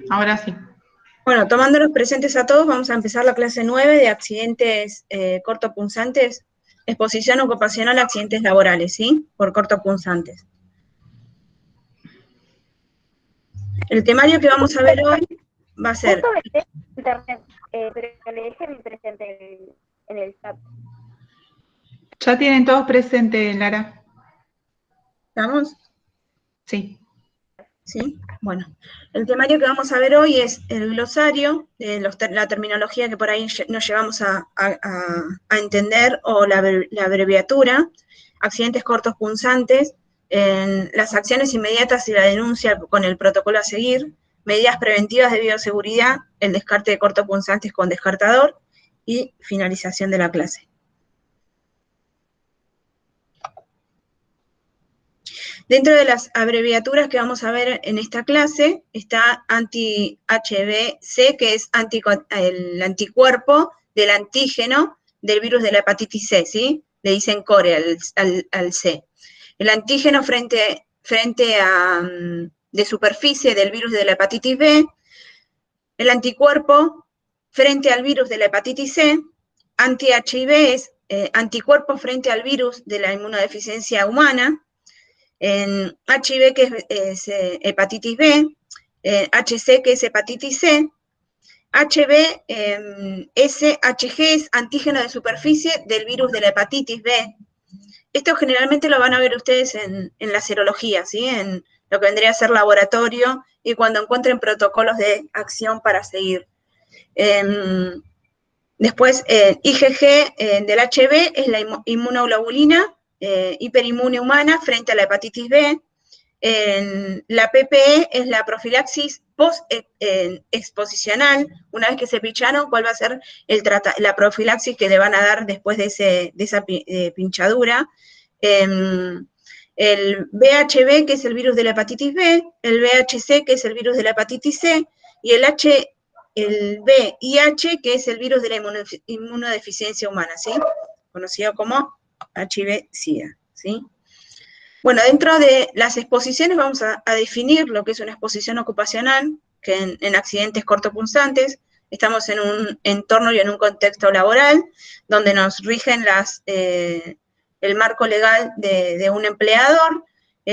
ahora sí. Bueno, tomándolos presentes a todos, vamos a empezar la clase 9 de accidentes cortopunzantes, exposición ocupacional a accidentes laborales, ¿sí? Por cortopunzantes. El temario que vamos a ver hoy va a ser... Justo me quedé en internet, pero le dejé mi presente en el chat. Ya tienen todos presentes, Lara. ¿Estamos? Sí. ¿Sí? Bueno, el temario que vamos a ver hoy es el glosario, la terminología que por ahí nos llevamos a entender, o la abreviatura, accidentes cortos punzantes, las acciones inmediatas y la denuncia con el protocolo a seguir, medidas preventivas de bioseguridad, el descarte de cortos punzantes con descartador y finalización de la clase. Dentro de las abreviaturas que vamos a ver en esta clase está anti-HBC, que es el anticuerpo del antígeno del virus de la hepatitis C, ¿sí? Le dicen core al C. El antígeno frente a de superficie del virus de la hepatitis B, el anticuerpo frente al virus de la hepatitis C, anti-HIV es anticuerpo frente al virus de la inmunodeficiencia humana, en HIV, que es hepatitis B, HC, que es hepatitis C, HB, HG es antígeno de superficie del virus de la hepatitis B. Esto generalmente lo van a ver ustedes en la serología, ¿sí? En lo que vendría a ser laboratorio y cuando encuentren protocolos de acción para seguir. Después, IgG del HB es la inmunoglobulina hiperinmune humana frente a la hepatitis B. La PPE es la profilaxis post-exposicional. Una vez que se pincharon, ¿cuál va a ser la profilaxis que le van a dar después de esa pinchadura? El VHB, que es el virus de la hepatitis B, el VHC, que es el virus de la hepatitis C, y el VIH, que es el virus de la inmunodeficiencia humana, ¿sí? Conocido como HIV-Sida, ¿sí? Bueno, dentro de las exposiciones vamos a definir lo que es una exposición ocupacional, que en accidentes cortopunzantes estamos en un entorno y en un contexto laboral, donde nos rigen el marco legal de un empleador,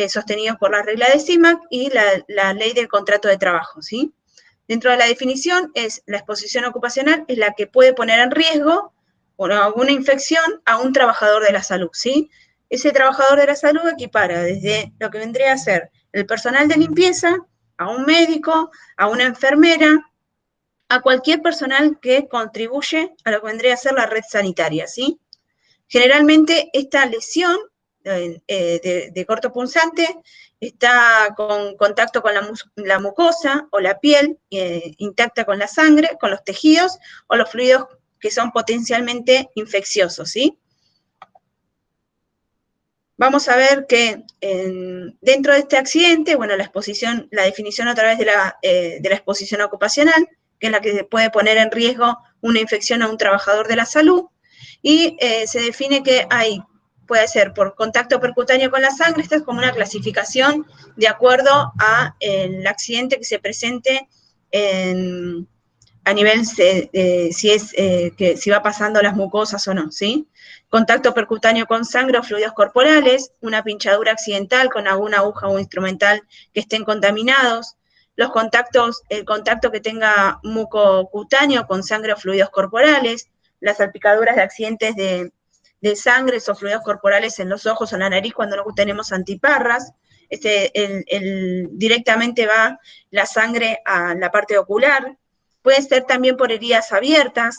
sostenidos por la regla de CIMAC y la ley del contrato de trabajo, ¿sí? Dentro de la definición, la exposición ocupacional es la que puede poner en riesgo alguna infección a un trabajador de la salud, ¿sí? Ese trabajador de la salud equipara desde lo que vendría a ser el personal de limpieza, a un médico, a una enfermera, a cualquier personal que contribuye a lo que vendría a ser la red sanitaria, ¿sí? Generalmente esta lesión de corto punzante está con contacto con la mucosa o la piel intacta con la sangre, con los tejidos o los fluidos que son potencialmente infecciosos, ¿sí? Vamos a ver que dentro de este accidente, bueno, la definición a través de la exposición ocupacional, que es la que puede poner en riesgo una infección a un trabajador de la salud, y se define que puede ser por contacto percutáneo con la sangre. Esta es como una clasificación de acuerdo al accidente que se presente a nivel si va pasando las mucosas o no, ¿sí? Contacto percutáneo con sangre o fluidos corporales, una pinchadura accidental con alguna aguja o instrumental que estén contaminados, el contacto que tenga mucocutáneo con sangre o fluidos corporales, las salpicaduras de accidentes de sangre o fluidos corporales en los ojos o en la nariz cuando no tenemos antiparras. Directamente va la sangre a la parte ocular. Puede ser también por heridas abiertas,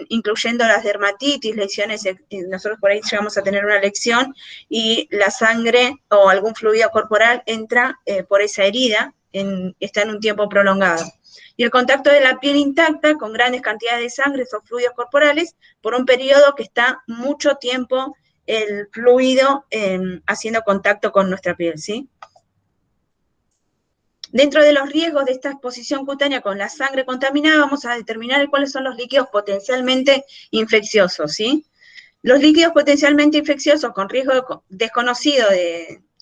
incluyendo las dermatitis, lesiones. Nosotros por ahí llegamos a tener una lección y la sangre o algún fluido corporal entra por esa herida, está en un tiempo prolongado. Y el contacto de la piel intacta con grandes cantidades de sangre o fluidos corporales por un periodo que está mucho tiempo el fluido haciendo contacto con nuestra piel, ¿sí? Dentro de los riesgos de esta exposición cutánea con la sangre contaminada, vamos a determinar cuáles son los líquidos potencialmente infecciosos, ¿sí? Los líquidos potencialmente infecciosos con riesgo desconocido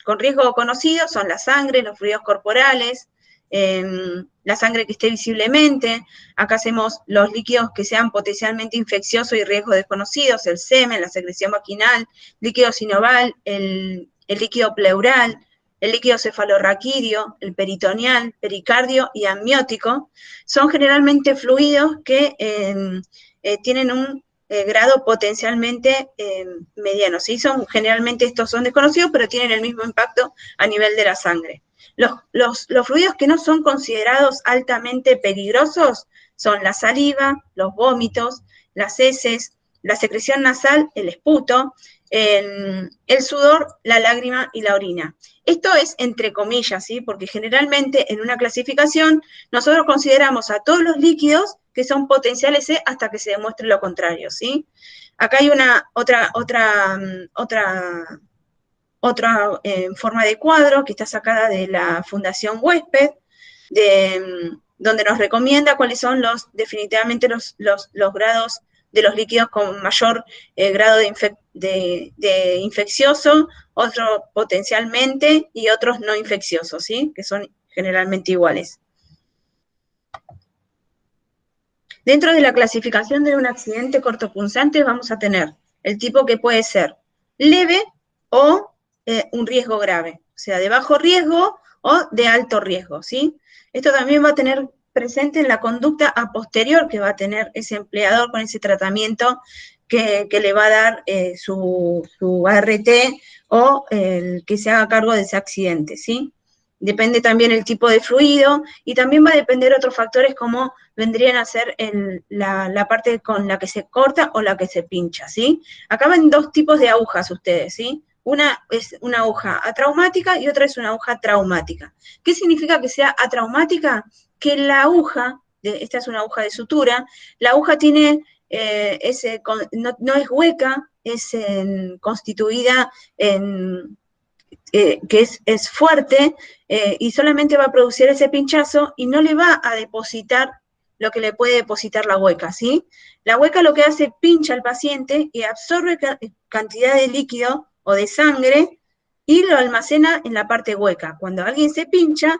con riesgo conocido son la sangre, los fluidos corporales, la sangre que esté visiblemente. Acá hacemos los líquidos que sean potencialmente infecciosos y riesgos desconocidos, el semen, la secreción vaginal, líquido sinoval, el líquido pleural, el líquido cefalorraquídeo, el peritoneal, pericardio y amniótico. Son generalmente fluidos que tienen un grado potencialmente mediano, ¿sí? Generalmente estos son desconocidos, pero tienen el mismo impacto a nivel de la sangre. Los fluidos que no son considerados altamente peligrosos son la saliva, los vómitos, las heces, la secreción nasal, el esputo, el sudor, la lágrima y la orina. Esto es entre comillas, ¿sí? Porque generalmente en una clasificación nosotros consideramos a todos los líquidos que son potenciales C hasta que se demuestre lo contrario, ¿sí? Acá hay otra forma de cuadro que está sacada de la Fundación Huésped, donde nos recomienda cuáles son definitivamente los grados de los líquidos con mayor grado de infeccioso, otros potencialmente y otros no infecciosos, ¿sí? Que son generalmente iguales. Dentro de la clasificación de un accidente cortopunzante vamos a tener el tipo que puede ser leve o un riesgo grave, o sea, de bajo riesgo o de alto riesgo, ¿sí? Esto también va a tener presente en la conducta a posterior que va a tener ese empleador con ese tratamiento que le va a dar su ART o el que se haga cargo de ese accidente, ¿sí? Depende también el tipo de fluido y también va a depender otros factores como vendrían a ser la parte con la que se corta o la que se pincha, ¿sí? Acá ven dos tipos de agujas ustedes, ¿sí? Una es una aguja atraumática y otra es una aguja traumática. ¿Qué significa que sea atraumática? Que la aguja, esta es una aguja de sutura, la aguja tiene, no es hueca, es constituida que es fuerte y solamente va a producir ese pinchazo y no le va a depositar lo que le puede depositar la hueca, ¿sí? La hueca lo que hace, pincha al paciente y absorbe cantidad de líquido o de sangre y lo almacena en la parte hueca. Cuando alguien se pincha,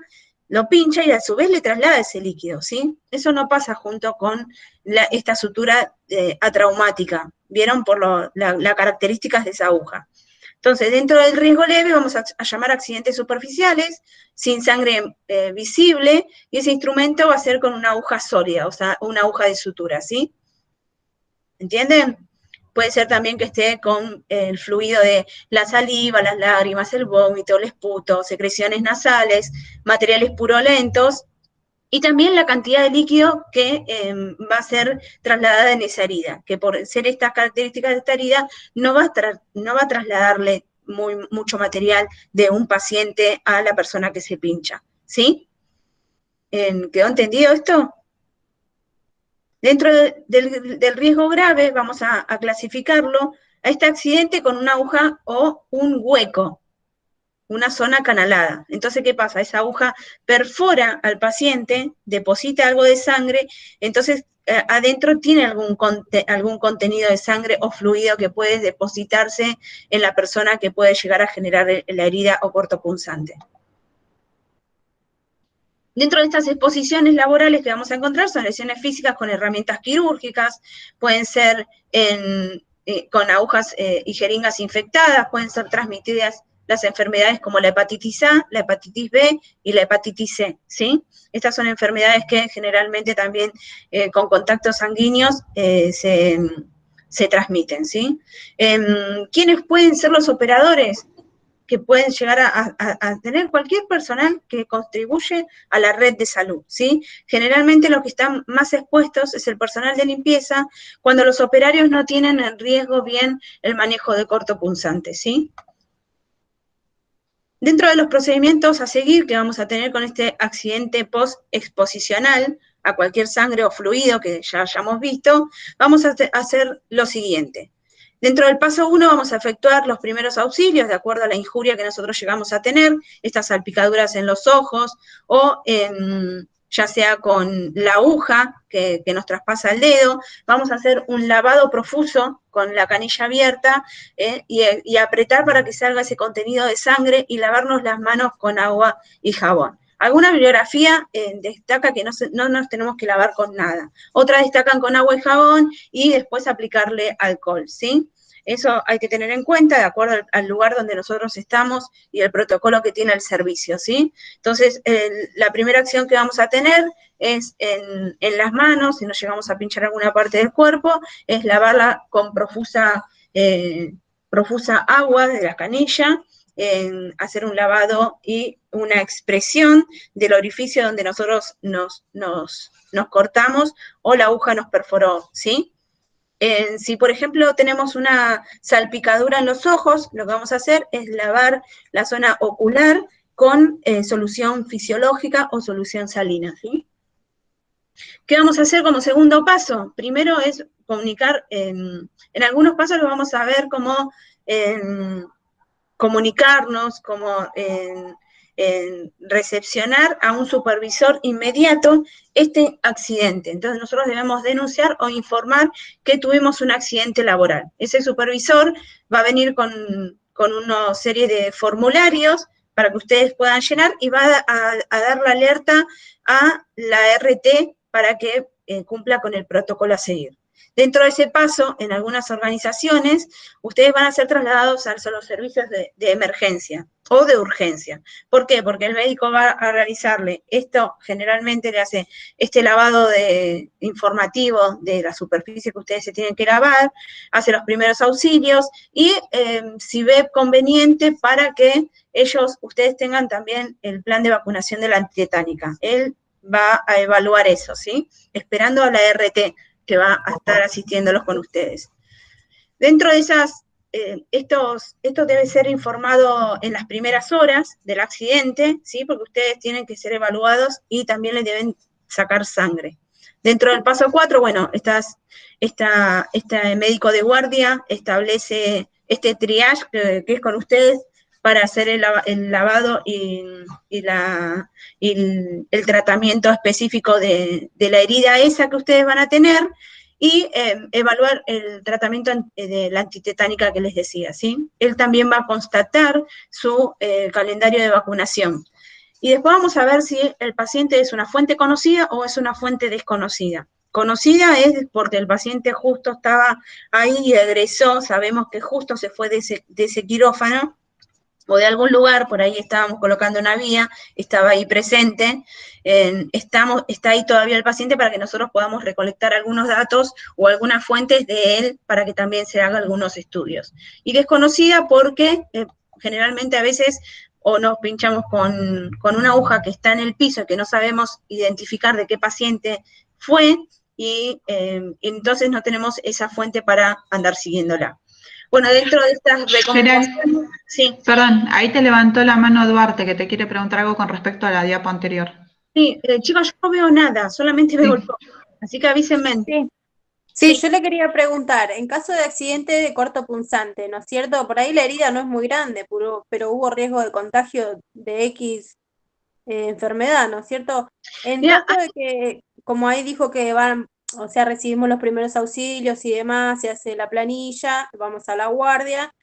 lo pincha y a su vez le traslada ese líquido, ¿sí? Eso no pasa junto con esta sutura atraumática, ¿vieron? Por las características de esa aguja. Entonces, dentro del riesgo leve vamos a llamar accidentes superficiales, sin sangre visible, y ese instrumento va a ser con una aguja sólida, o sea, una aguja de sutura, ¿sí? ¿Entienden? Puede ser también que esté con el fluido de la saliva, las lágrimas, el vómito, el esputo, secreciones nasales, materiales purulentos, y también la cantidad de líquido que va a ser trasladada en esa herida, que por ser estas características de esta herida, no va a trasladarle mucho material de un paciente a la persona que se pincha, ¿sí? ¿Quedó entendido esto? Dentro del riesgo grave, vamos a clasificarlo a este accidente con una aguja o un hueco, una zona canalada. Entonces, ¿qué pasa? Esa aguja perfora al paciente, deposita algo de sangre, entonces adentro tiene algún contenido de sangre o fluido que puede depositarse en la persona que puede llegar a generar la herida o cortopunzante. Dentro de estas exposiciones laborales que vamos a encontrar son lesiones físicas con herramientas quirúrgicas, pueden ser con agujas y jeringas infectadas, pueden ser transmitidas las enfermedades como la hepatitis A, la hepatitis B y la hepatitis C, ¿sí? Estas son enfermedades que generalmente también con contactos sanguíneos se transmiten, ¿sí? ¿Quiénes pueden ser los operadores? Que pueden llegar a tener cualquier personal que contribuye a la red de salud, ¿sí? Generalmente los que están más expuestos es el personal de limpieza, cuando los operarios no tienen en riesgo bien el manejo de cortopunzantes, ¿sí? Dentro de los procedimientos a seguir que vamos a tener con este accidente post-exposicional a cualquier sangre o fluido que ya hayamos visto, vamos a hacer lo siguiente. Dentro del paso 1 vamos a efectuar los primeros auxilios de acuerdo a la injuria que nosotros llegamos a tener, estas salpicaduras en los ojos o ya sea con la aguja que nos traspasa el dedo. Vamos a hacer un lavado profuso con la canilla abierta y apretar para que salga ese contenido de sangre y lavarnos las manos con agua y jabón. Alguna bibliografía destaca que no nos tenemos que lavar con nada. Otras destacan con agua y jabón y después aplicarle alcohol, ¿sí? Eso hay que tener en cuenta de acuerdo al lugar donde nosotros estamos y el protocolo que tiene el servicio, ¿sí? Entonces, la primera acción que vamos a tener es en las manos, si nos llegamos a pinchar alguna parte del cuerpo, es lavarla con profusa agua de la canilla, hacer un lavado y una expresión del orificio donde nosotros nos cortamos o la aguja nos perforó, ¿sí? Si, por ejemplo, tenemos una salpicadura en los ojos, lo que vamos a hacer es lavar la zona ocular con solución fisiológica o solución salina, ¿sí? ¿Qué vamos a hacer como segundo paso? Primero es comunicar, en algunos pasos lo vamos a ver como comunicarnos, como recepcionar a un supervisor inmediato este accidente. Entonces nosotros debemos denunciar o informar que tuvimos un accidente laboral. Ese supervisor va a venir con una serie de formularios para que ustedes puedan llenar y va a dar la alerta a la RT para que cumpla con el protocolo a seguir. Dentro de ese paso, en algunas organizaciones, ustedes van a ser trasladados a los servicios de emergencia o de urgencia. ¿Por qué? Porque el médico va a realizarle esto, generalmente le hace este lavado informativo de la superficie que ustedes se tienen que lavar, hace los primeros auxilios y si ve conveniente para que ustedes tengan también el plan de vacunación de la antitetánica. Él va a evaluar eso, ¿sí? Esperando a la RT que va a estar asistiéndolos con ustedes. Dentro de esas, esto debe ser informado en las primeras horas del accidente, ¿sí? Porque ustedes tienen que ser evaluados y también les deben sacar sangre. Dentro del paso 4, bueno, este médico de guardia establece este triage que es con ustedes para hacer el lavado y el tratamiento específico de la herida esa que ustedes van a tener y evaluar el tratamiento de la antitetánica que les decía, ¿sí? Él también va a constatar su calendario de vacunación. Y después vamos a ver si el paciente es una fuente conocida o es una fuente desconocida. Conocida es porque el paciente justo estaba ahí y egresó, sabemos que justo se fue de ese quirófano, o de algún lugar, por ahí estábamos colocando una vía, estaba ahí presente, está ahí todavía el paciente para que nosotros podamos recolectar algunos datos o algunas fuentes de él para que también se hagan algunos estudios. Y desconocida porque generalmente a veces o nos pinchamos con una aguja que está en el piso y que no sabemos identificar de qué paciente fue, y entonces no tenemos esa fuente para andar siguiéndola. Bueno, dentro de estas recomendaciones... Sí. Perdón, ahí te levantó la mano Duarte, que te quiere preguntar algo con respecto a la diapo anterior. Sí, chicos, yo no veo nada, solamente veo el foco, así que avísenme. Sí, yo le quería preguntar, en caso de accidente de corto punzante, ¿no es cierto? Por ahí la herida no es muy grande, pero hubo riesgo de contagio de X enfermedad, ¿no es cierto? En caso de que, como ahí dijo que van, o sea, recibimos los primeros auxilios y demás, se hace la planilla, vamos a la guardia,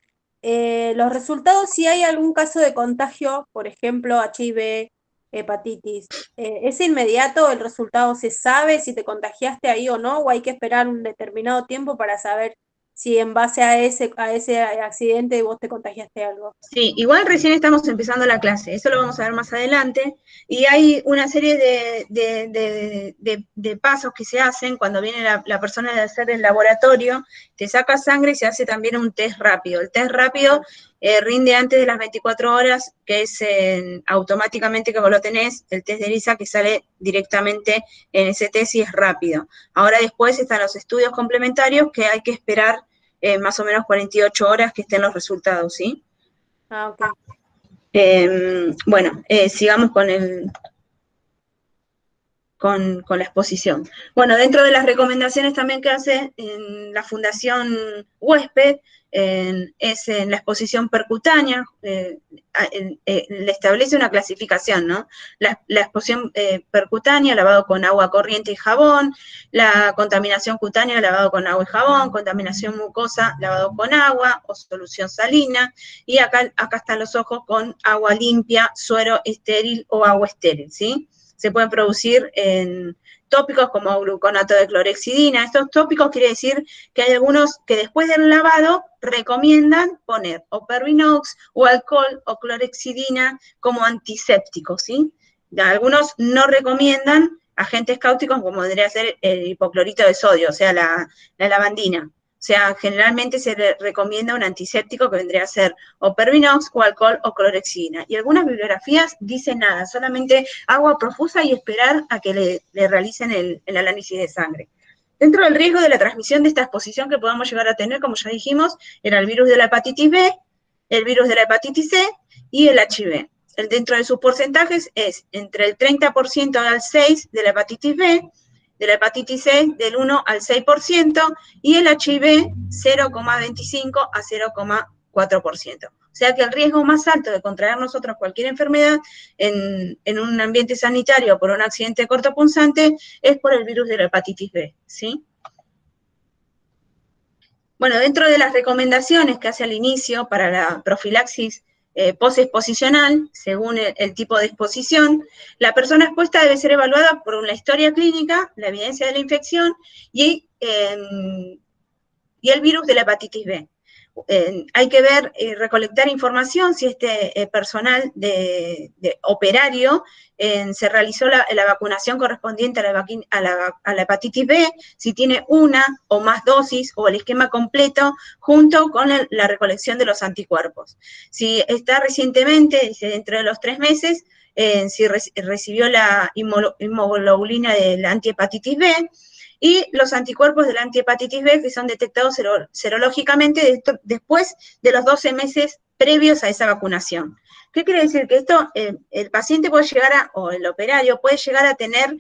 los resultados, si hay algún caso de contagio, por ejemplo, HIV, hepatitis, ¿es inmediato el resultado? ¿Se sabe si te contagiaste ahí o no? ¿O hay que esperar un determinado tiempo para saber si en base a ese accidente vos te contagiaste algo? Sí, igual recién estamos empezando la clase, eso lo vamos a ver más adelante, y hay una serie de pasos que se hacen cuando viene la persona de hacer el laboratorio, te saca sangre y se hace también un test rápido. El test rápido rinde antes de las 24 horas, que es automáticamente que vos lo tenés, el test de ELISA que sale directamente en ese test y es rápido. Ahora después están los estudios complementarios que hay que esperar más o menos 48 horas que estén los resultados, ¿sí? Ah, ok. Bueno, sigamos con con la exposición. Bueno, dentro de las recomendaciones también que hace en la Fundación Huésped, es en la exposición percutánea, le establece una clasificación, ¿no? La exposición percutánea, lavado con agua corriente y jabón, la contaminación cutánea, lavado con agua y jabón, contaminación mucosa, lavado con agua o solución salina, y acá están los ojos con agua limpia, suero estéril o agua estéril, ¿sí? Se pueden producir en tópicos como gluconato de clorhexidina. Estos tópicos quiere decir que hay algunos que después del lavado recomiendan poner o Pervinox o alcohol o clorhexidina como antiséptico, ¿sí? Algunos no recomiendan agentes cáusticos como podría ser el hipoclorito de sodio, o sea, la lavandina. O sea, generalmente se le recomienda un antiséptico que vendría a ser o Pervinox o alcohol o clorhexidina. Y algunas bibliografías dicen nada, solamente agua profusa y esperar a que le realicen el análisis de sangre. Dentro del riesgo de la transmisión de esta exposición que podamos llegar a tener, como ya dijimos, era el virus de la hepatitis B, el virus de la hepatitis C y el HIV. Dentro de sus porcentajes es entre el 30% al 6% de la hepatitis B, de la hepatitis C del 1 al 6% y el HIV 0,25 a 0,4%. O sea que el riesgo más alto de contraer nosotros cualquier enfermedad en un ambiente sanitario por un accidente cortopunzante es por el virus de la hepatitis B, ¿sí? Bueno, dentro de las recomendaciones que hace al inicio para la profilaxis posexposicional, según el tipo de exposición, la persona expuesta debe ser evaluada por una historia clínica, la evidencia de la infección y el virus de la hepatitis B. Hay que ver y recolectar información si este personal de operario se realizó la vacunación correspondiente a la hepatitis B, si tiene una o más dosis o el esquema completo junto con la recolección de los anticuerpos. Si está recientemente, dentro de los 3 meses, si recibió la inmunoglobulina de la antihepatitis B, y los anticuerpos de la antihepatitis B que son detectados serológicamente después de los 12 meses previos a esa vacunación. ¿Qué quiere decir? Que esto, el paciente puede llegar o el operario puede llegar a tener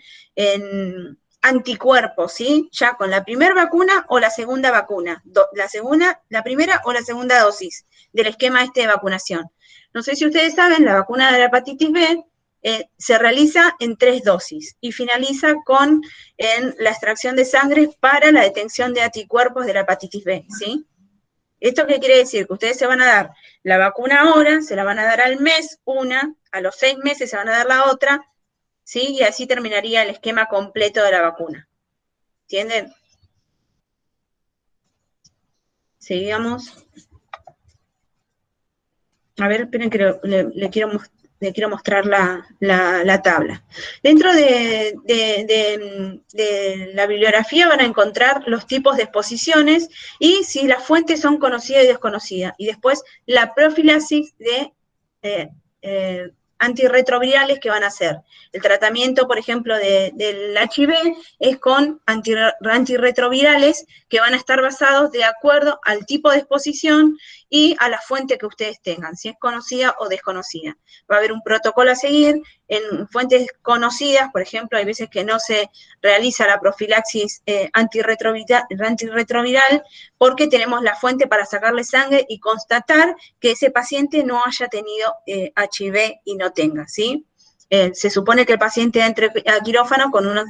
anticuerpos, ¿sí? Ya con la primera vacuna o la segunda vacuna, la primera o la segunda dosis del esquema de vacunación. No sé si ustedes saben, la vacuna de la hepatitis B se realiza en 3 dosis y finaliza con la extracción de sangre para la detección de anticuerpos de la hepatitis B, ¿sí? ¿Esto qué quiere decir? Que ustedes se van a dar la vacuna ahora, se la van a dar al mes una, a los 6 meses se van a dar la otra, ¿sí? Y así terminaría el esquema completo de la vacuna. ¿Entienden? Seguimos. A ver, esperen que le quiero mostrar la tabla. Dentro de la bibliografía van a encontrar los tipos de exposiciones y si las fuentes son conocidas y desconocidas. Y después la profilaxis de antirretrovirales que van a hacer. El tratamiento, por ejemplo, del HIV es con antirretrovirales que van a estar basados de acuerdo al tipo de exposición y a la fuente que ustedes tengan, si es conocida o desconocida. Va a haber un protocolo a seguir. En fuentes conocidas, por ejemplo, hay veces que no se realiza la profilaxis antirretroviral porque tenemos la fuente para sacarle sangre y constatar que ese paciente no haya tenido HIV y no tenga, ¿sí? Se supone que el paciente entre a quirófano con una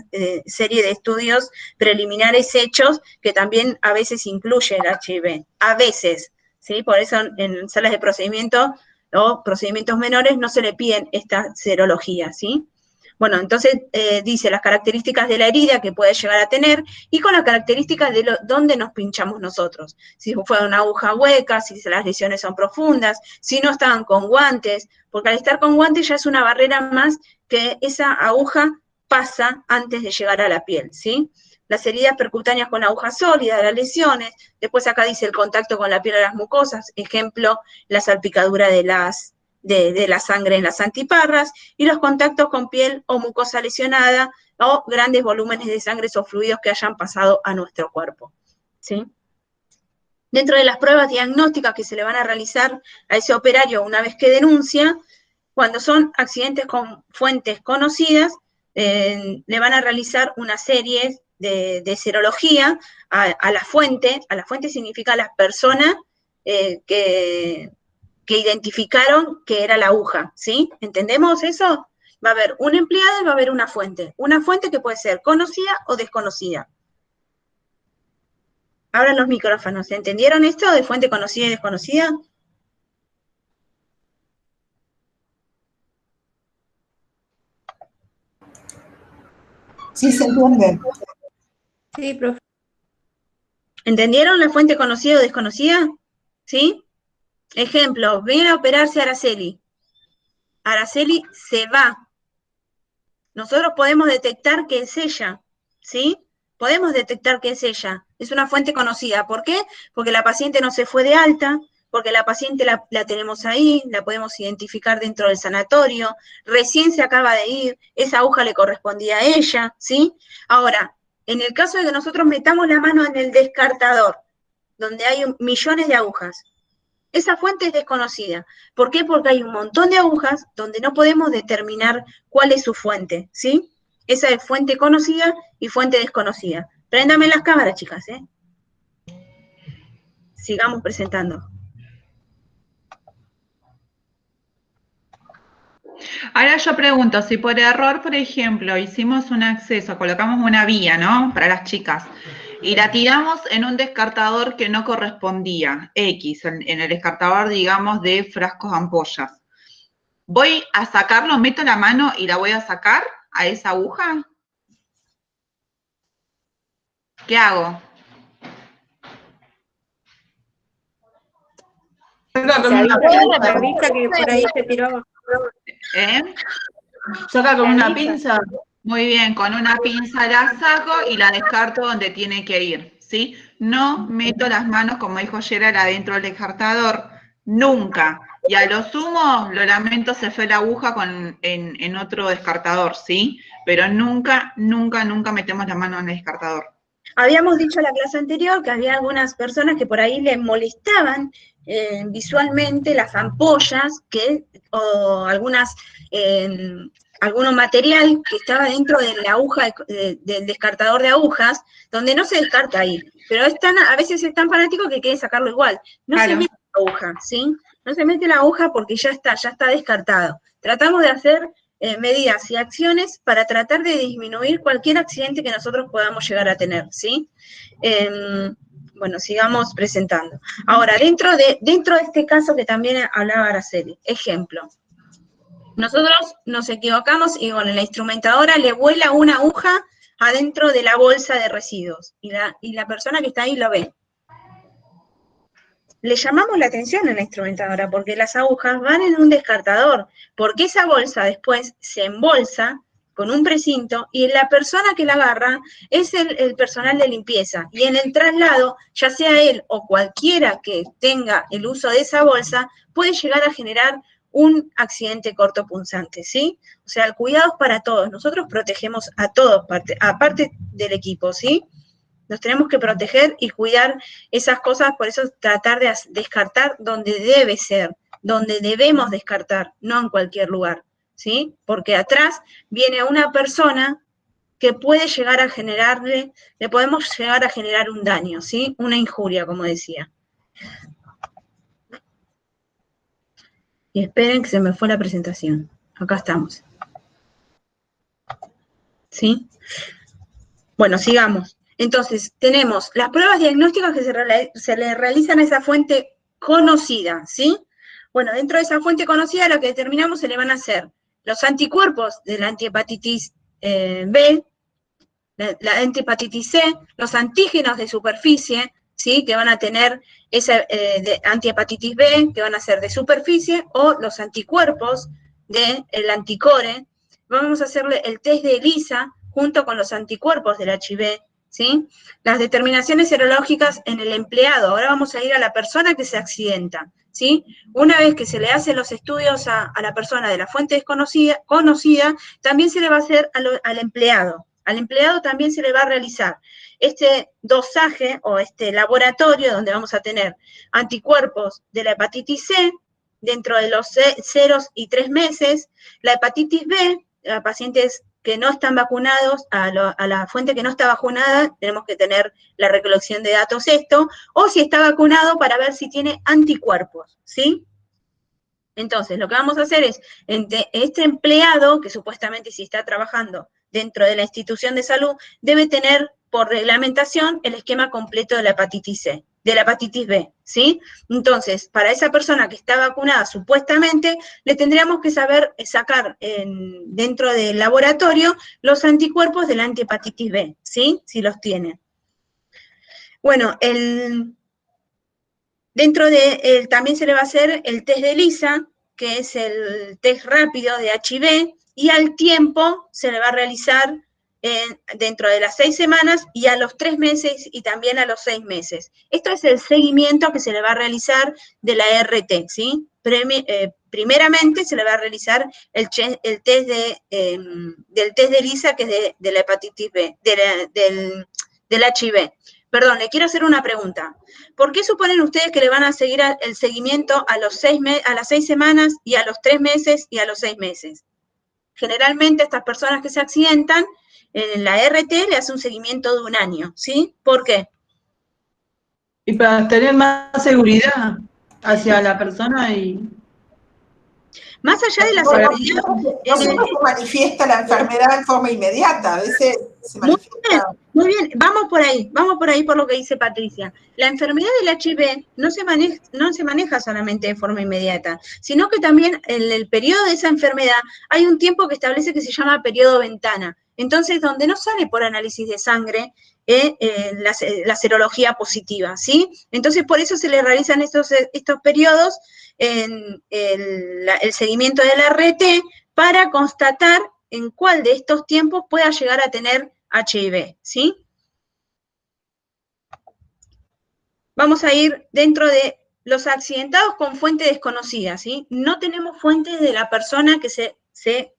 serie de estudios preliminares hechos que también a veces incluye el HIV, a veces, ¿sí? Por eso en salas de procedimiento o procedimientos menores no se le piden esta serología, ¿sí? Bueno, entonces dice las características de la herida que puede llegar a tener y con las características de dónde nos pinchamos nosotros. Si fue una aguja hueca, si las lesiones son profundas, si no estaban con guantes, porque al estar con guantes ya es una barrera más que esa aguja pasa antes de llegar a la piel, ¿sí? Las heridas percutáneas con aguja sólida, las lesiones, después acá dice el contacto con la piel de las mucosas, ejemplo, la salpicadura de la sangre en las antiparras, y los contactos con piel o mucosa lesionada, o grandes volúmenes de sangre o fluidos que hayan pasado a nuestro cuerpo, ¿sí? Dentro de las pruebas diagnósticas que se le van a realizar a ese operario una vez que denuncia, cuando son accidentes con fuentes conocidas, le van a realizar una serie de serología a la fuente. A la fuente significa las personas que identificaron que era la aguja, ¿sí? ¿Entendemos eso? Va a haber un empleado y va a haber una fuente. Una fuente que puede ser conocida o desconocida. Abran los micrófonos. ¿Entendieron esto de fuente conocida y desconocida? Sí, se entiende. Sí, profe. ¿Entendieron la fuente conocida o desconocida? ¿Sí? Ejemplo, viene a operarse Araceli. Araceli se va. Nosotros podemos detectar que es ella, ¿sí? Podemos detectar que es ella. Es una fuente conocida. ¿Por qué? Porque la paciente no se fue de alta, porque la paciente la tenemos ahí, la podemos identificar dentro del sanatorio, recién se acaba de ir, esa aguja le correspondía a ella, ¿sí? Ahora, en el caso de que nosotros metamos la mano en el descartador, donde hay millones de agujas, esa fuente es desconocida. ¿Por qué? Porque hay un montón de agujas donde no podemos determinar cuál es su fuente, ¿sí? Esa es fuente conocida y fuente desconocida. Préndame las cámaras, chicas, ¿eh? Sigamos presentando. Ahora yo pregunto, si por error, por ejemplo, hicimos un acceso, colocamos una vía, ¿no? Para las chicas, y la tiramos en un descartador que no correspondía, X, en el descartador, digamos, de frascos ampollas. ¿Voy a sacarlo, meto la mano y la voy a sacar a esa aguja? ¿Qué hago? Saca con Se una avisa pinza. que por ahí se tiró. ¿Eh? Saca con Se una avisa. pinza. Muy bien, con una pinza la saco y la descarto donde tiene que ir, ¿sí? No meto las manos, como dijo Gerard, adentro del descartador, nunca. Y a lo sumo, lo lamento, se fue la aguja en otro descartador, ¿sí? Pero nunca, nunca, nunca metemos la mano en el descartador. Habíamos dicho en la clase anterior que había algunas personas que por ahí les molestaban visualmente las ampollas o alguno material que estaba dentro de la aguja, del descartador de agujas, donde no se descarta ahí. Pero a veces es tan fanático que quiere sacarlo igual. No se mete la aguja, ¿sí? No se mete la aguja porque ya está descartado. Tratamos de hacer medidas y acciones para tratar de disminuir cualquier accidente que nosotros podamos llegar a tener, ¿sí? Bueno, sigamos presentando. Ahora, dentro de este caso que también hablaba Araceli, ejemplo, nosotros nos equivocamos y bueno, la instrumentadora le vuela una aguja adentro de la bolsa de residuos y la persona que está ahí lo ve. Le llamamos la atención a la instrumentadora porque las agujas van en un descartador, porque esa bolsa después se embolsa con un precinto y la persona que la agarra es el personal de limpieza. Y en el traslado, ya sea él o cualquiera que tenga el uso de esa bolsa, puede llegar a generar un accidente cortopunzante, ¿sí? O sea, el cuidado es para todos. Nosotros protegemos a todos, aparte del equipo, ¿sí? Nos tenemos que proteger y cuidar esas cosas, por eso tratar de descartar donde debe ser, donde debemos descartar, no en cualquier lugar, ¿sí? Porque atrás viene una persona que puede llegar a generarle, le podemos llegar a generar un daño, ¿sí? Una injuria, como decía. Y esperen que se me fue la presentación. Acá estamos. ¿Sí? Bueno, sigamos. Entonces, tenemos las pruebas diagnósticas que se le realizan a esa fuente conocida, ¿sí? Bueno, dentro de esa fuente conocida lo que determinamos se le van a hacer los anticuerpos de la antihepatitis B, la antihepatitis C, los antígenos de superficie, ¿sí? Que van a tener esa antihepatitis B, que van a ser de superficie, o los anticuerpos del anticore. Vamos a hacerle el test de ELISA junto con los anticuerpos del HIV, ¿sí? Las determinaciones serológicas en el empleado. Ahora vamos a ir a la persona que se accidenta, ¿sí? Una vez que se le hacen los estudios a la persona de la fuente desconocida, también se le va a hacer al empleado. Al empleado también se le va a realizar este dosaje o este laboratorio donde vamos a tener anticuerpos de la hepatitis C dentro de los 0 y 3 meses, la hepatitis B, la paciente que no están vacunados, a la fuente que no está vacunada, tenemos que tener la recolección de datos o si está vacunado para ver si tiene anticuerpos, ¿sí? Entonces, lo que vamos a hacer es, este empleado, que supuestamente si está trabajando dentro de la institución de salud, debe tener por reglamentación el esquema completo de la hepatitis C, de la hepatitis B, ¿sí? Entonces, para esa persona que está vacunada supuestamente, le tendríamos que saber sacar dentro del laboratorio los anticuerpos de la antihepatitis B, ¿sí? Si los tiene. Bueno, también se le va a hacer el test de ELISA, que es el test rápido de HIV, y al tiempo se le va a realizar dentro de las 6 semanas y a los 3 meses y también a los 6 meses. Esto es el seguimiento que se le va a realizar de la RT, ¿sí? Primeramente se le va a realizar el test del test de ELISA, que es de la hepatitis B, del HIV. Perdón, le quiero hacer una pregunta. ¿Por qué suponen ustedes que le van a seguir el seguimiento a las 6 semanas y a los 3 meses y a los 6 meses? Generalmente estas personas que se accidentan, en la RT le hace un seguimiento de 1 año, ¿sí? ¿Por qué? Y para tener más seguridad hacia la persona y... Más allá de la seguridad... No siempre se manifiesta la enfermedad en forma inmediata, a veces se manifiesta... Muy bien, vamos por ahí por lo que dice Patricia. La enfermedad del HIV no se maneja solamente de forma inmediata, sino que también en el periodo de esa enfermedad hay un tiempo que establece que se llama periodo ventana. Entonces, donde no sale por análisis de sangre la serología positiva, ¿sí? Entonces, por eso se le realizan estos periodos en el seguimiento de la RT para constatar en cuál de estos tiempos pueda llegar a tener HIV, ¿sí? Vamos a ir dentro de los accidentados con fuente desconocida, ¿sí? No tenemos fuentes de la persona que se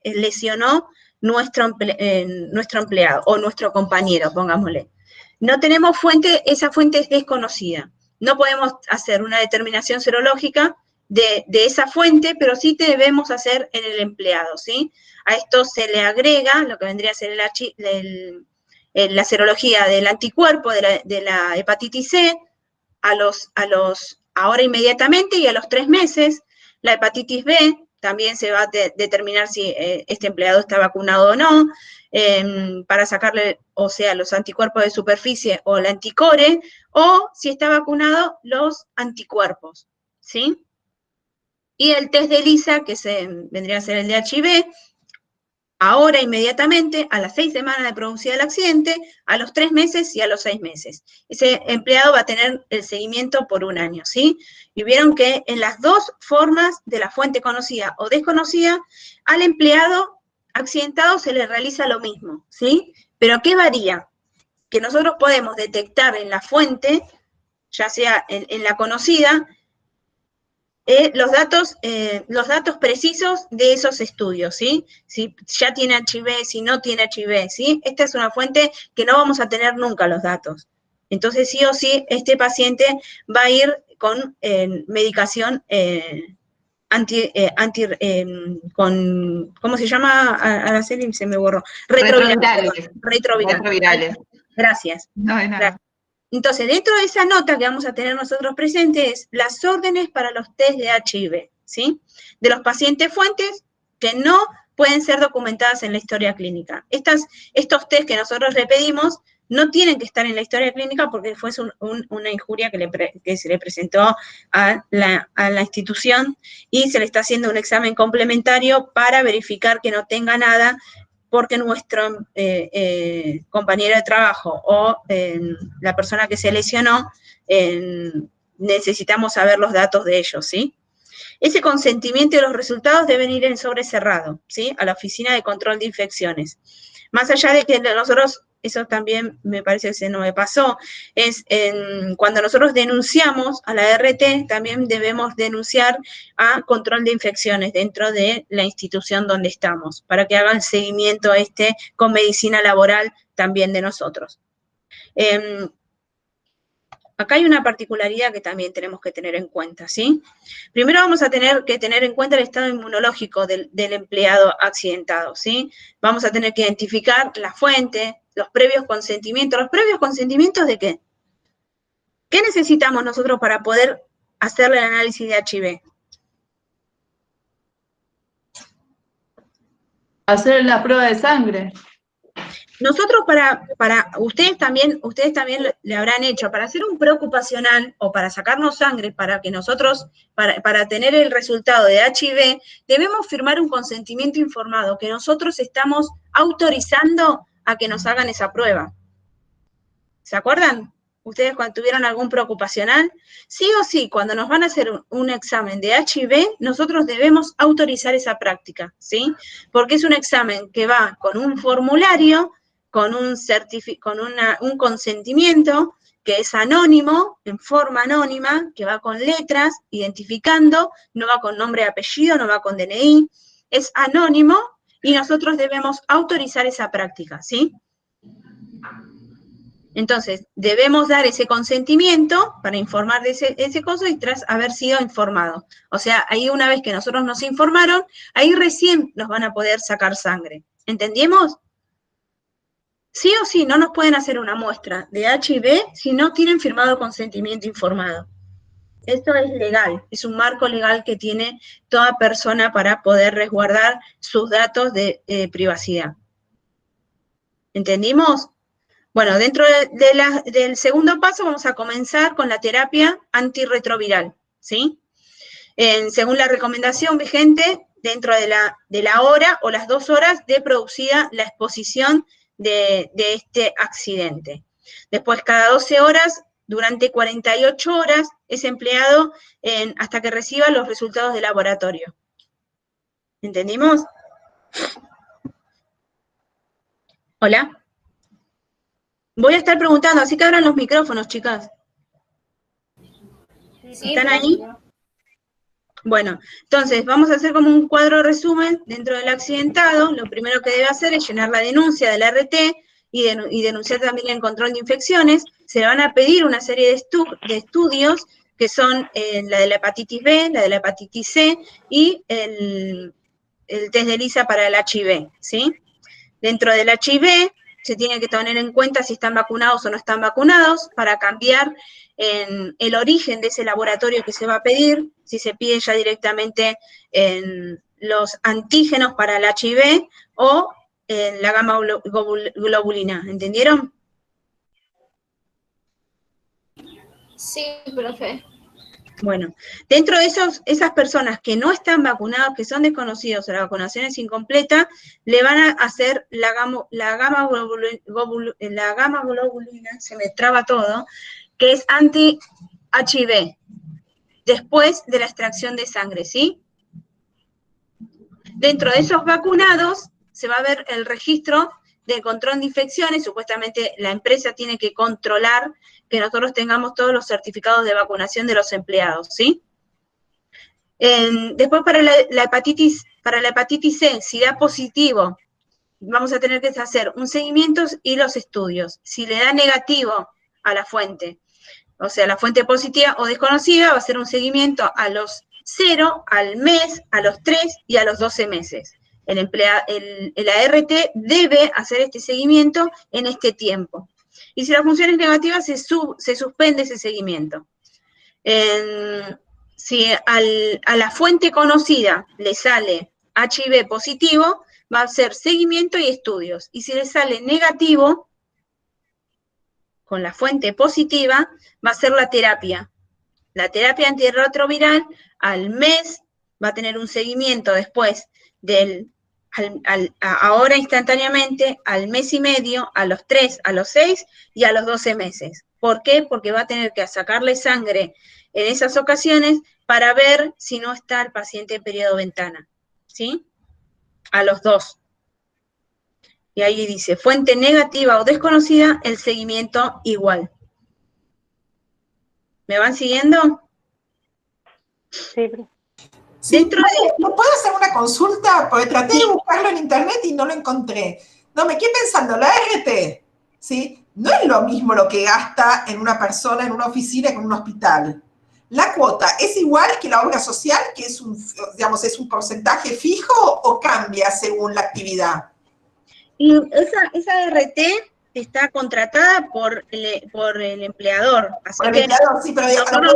lesionó nuestro empleado o nuestro compañero, pongámosle. No tenemos fuente, esa fuente es desconocida. No podemos hacer una determinación serológica de esa fuente, pero sí debemos hacer en el empleado, ¿sí? A esto se le agrega lo que vendría a ser la serología del anticuerpo de la hepatitis C ahora inmediatamente y a los 3 meses. La hepatitis B también se va a determinar si este empleado está vacunado o no, para sacarle, o sea, los anticuerpos de superficie o el anticore, o si está vacunado, los anticuerpos, ¿sí? Y el test de ELISA, que vendría a ser el de HIV, ahora inmediatamente, a las 6 semanas de producido el accidente, a los 3 meses y a los 6 meses. Ese empleado va a tener el seguimiento por 1 año, ¿sí? Y vieron que en las dos formas de la fuente conocida o desconocida, al empleado accidentado se le realiza lo mismo, ¿sí? Pero ¿qué varía? Que nosotros podemos detectar en la fuente, ya sea en la conocida, los datos precisos de esos estudios, ¿sí? Si ya tiene HIV, si no tiene HIV, ¿sí? Esta es una fuente que no vamos a tener nunca los datos. Entonces, sí o sí, este paciente va a ir con medicación ¿cómo se llama? Araceli, se me borró. Retrovirales. Gracias. No, de nada. Gracias. Entonces, dentro de esa nota que vamos a tener nosotros presentes, las órdenes para los test de HIV, ¿sí? De los pacientes fuentes que no pueden ser documentadas en la historia clínica. Estos test que nosotros le pedimos no tienen que estar en la historia clínica porque fue una injuria que se le presentó a la institución y se le está haciendo un examen complementario para verificar que no tenga nada, porque nuestro compañero de trabajo o la persona que se lesionó, necesitamos saber los datos de ellos, ¿sí? Ese consentimiento y los resultados deben ir en sobre cerrado, ¿sí? A la Oficina de Control de Infecciones. Más allá de que nosotros, eso también me parece que se no me pasó, es cuando nosotros denunciamos a la RT, también debemos denunciar a Control de Infecciones dentro de la institución donde estamos, para que hagan seguimiento con medicina laboral también de nosotros. acá hay una particularidad que también tenemos que tener en cuenta, ¿sí? Primero vamos a tener que tener en cuenta el estado inmunológico del empleado accidentado, ¿sí? Vamos a tener que identificar la fuente, los previos consentimientos. ¿Los previos consentimientos de qué? ¿Qué necesitamos nosotros para poder hacerle el análisis de HIV? Hacer la prueba de sangre. Nosotros ustedes también le habrán hecho, para hacer un preocupacional o para sacarnos sangre, para que nosotros, para tener el resultado de HIV, debemos firmar un consentimiento informado, que nosotros estamos autorizando a que nos hagan esa prueba. ¿Se acuerdan? Ustedes cuando tuvieron algún preocupacional, sí o sí, cuando nos van a hacer un examen de HIV, nosotros debemos autorizar esa práctica, ¿sí? Porque es un examen que va con un formulario, con un consentimiento que es anónimo, en forma anónima, que va con letras, identificando, no va con nombre y apellido, no va con DNI, es anónimo y nosotros debemos autorizar esa práctica, ¿sí? Entonces, debemos dar ese consentimiento para informar de ese coso y tras haber sido informado. O sea, ahí una vez que nosotros nos informaron, ahí recién nos van a poder sacar sangre. ¿Entendimos? Sí o sí, no nos pueden hacer una muestra de HIV si no tienen firmado el consentimiento informado. Esto es legal, es un marco legal que tiene toda persona para poder resguardar sus datos de privacidad. ¿Entendimos? Bueno, dentro del segundo paso vamos a comenzar con la terapia antirretroviral, ¿sí? Según la recomendación vigente, dentro de la hora o las 2 horas de producida la exposición de este accidente. Después, cada 12 horas, durante 48 horas, es empleado hasta que reciba los resultados de laboratorio. ¿Entendimos? ¿Hola? Voy a estar preguntando, así que abran los micrófonos, chicas. ¿Están ahí? Bueno, entonces vamos a hacer como un cuadro resumen dentro del accidentado. Lo primero que debe hacer es llenar la denuncia del RT y denunciar también el control de infecciones. Se le van a pedir una serie de estudios que son la de la hepatitis B, la de la hepatitis C y el test de ELISA para el HIV, ¿sí? Dentro del HIV se tiene que tener en cuenta si están vacunados o no están vacunados para cambiar en el origen de ese laboratorio que se va a pedir, si se pide ya directamente en los antígenos para el HIV o en la gamma globulina, ¿entendieron? Sí, profe. Bueno, dentro de esas personas que no están vacunadas, que son desconocidos o la vacunación es incompleta, le van a hacer la gamma globulina, se me traba todo, que es anti-HIV, después de la extracción de sangre, ¿sí? Dentro de esos vacunados se va a ver el registro de control de infecciones. Supuestamente la empresa tiene que controlar que nosotros tengamos todos los certificados de vacunación de los empleados, ¿sí? Después para la hepatitis C, si da positivo, vamos a tener que hacer un seguimiento y los estudios. Si le da negativo a la fuente, o sea, la fuente positiva o desconocida, va a ser un seguimiento a los 0, al mes, a los 3 y a los 12 meses. El ART debe hacer este seguimiento en este tiempo. Y si la función es negativa, se suspende ese seguimiento. Si a la fuente conocida le sale HIV positivo, va a hacer seguimiento y estudios. Y si le sale negativo, con la fuente positiva, va a ser la terapia. La terapia antirretroviral al mes va a tener un seguimiento después ahora instantáneamente, al mes y medio, a los 3, a los 6 y a los 12 meses. ¿Por qué? Porque va a tener que sacarle sangre en esas ocasiones para ver si no está el paciente en periodo ventana, ¿sí? A los 2. Y ahí dice, fuente negativa o desconocida, el seguimiento igual. ¿Me van siguiendo? Sí, profe. Sí, ¿no puedo hacer una consulta? Porque traté de buscarlo en internet y no lo encontré. No, me quedé pensando, la ART, ¿sí? no es lo mismo lo que gasta en una persona, en una oficina, que en un hospital. ¿La cuota es igual que la obra social, que es digamos, es un porcentaje fijo o cambia según la actividad? Y esa RT está contratada por el empleador. Así Por el que empleador, sí, pero nosotros,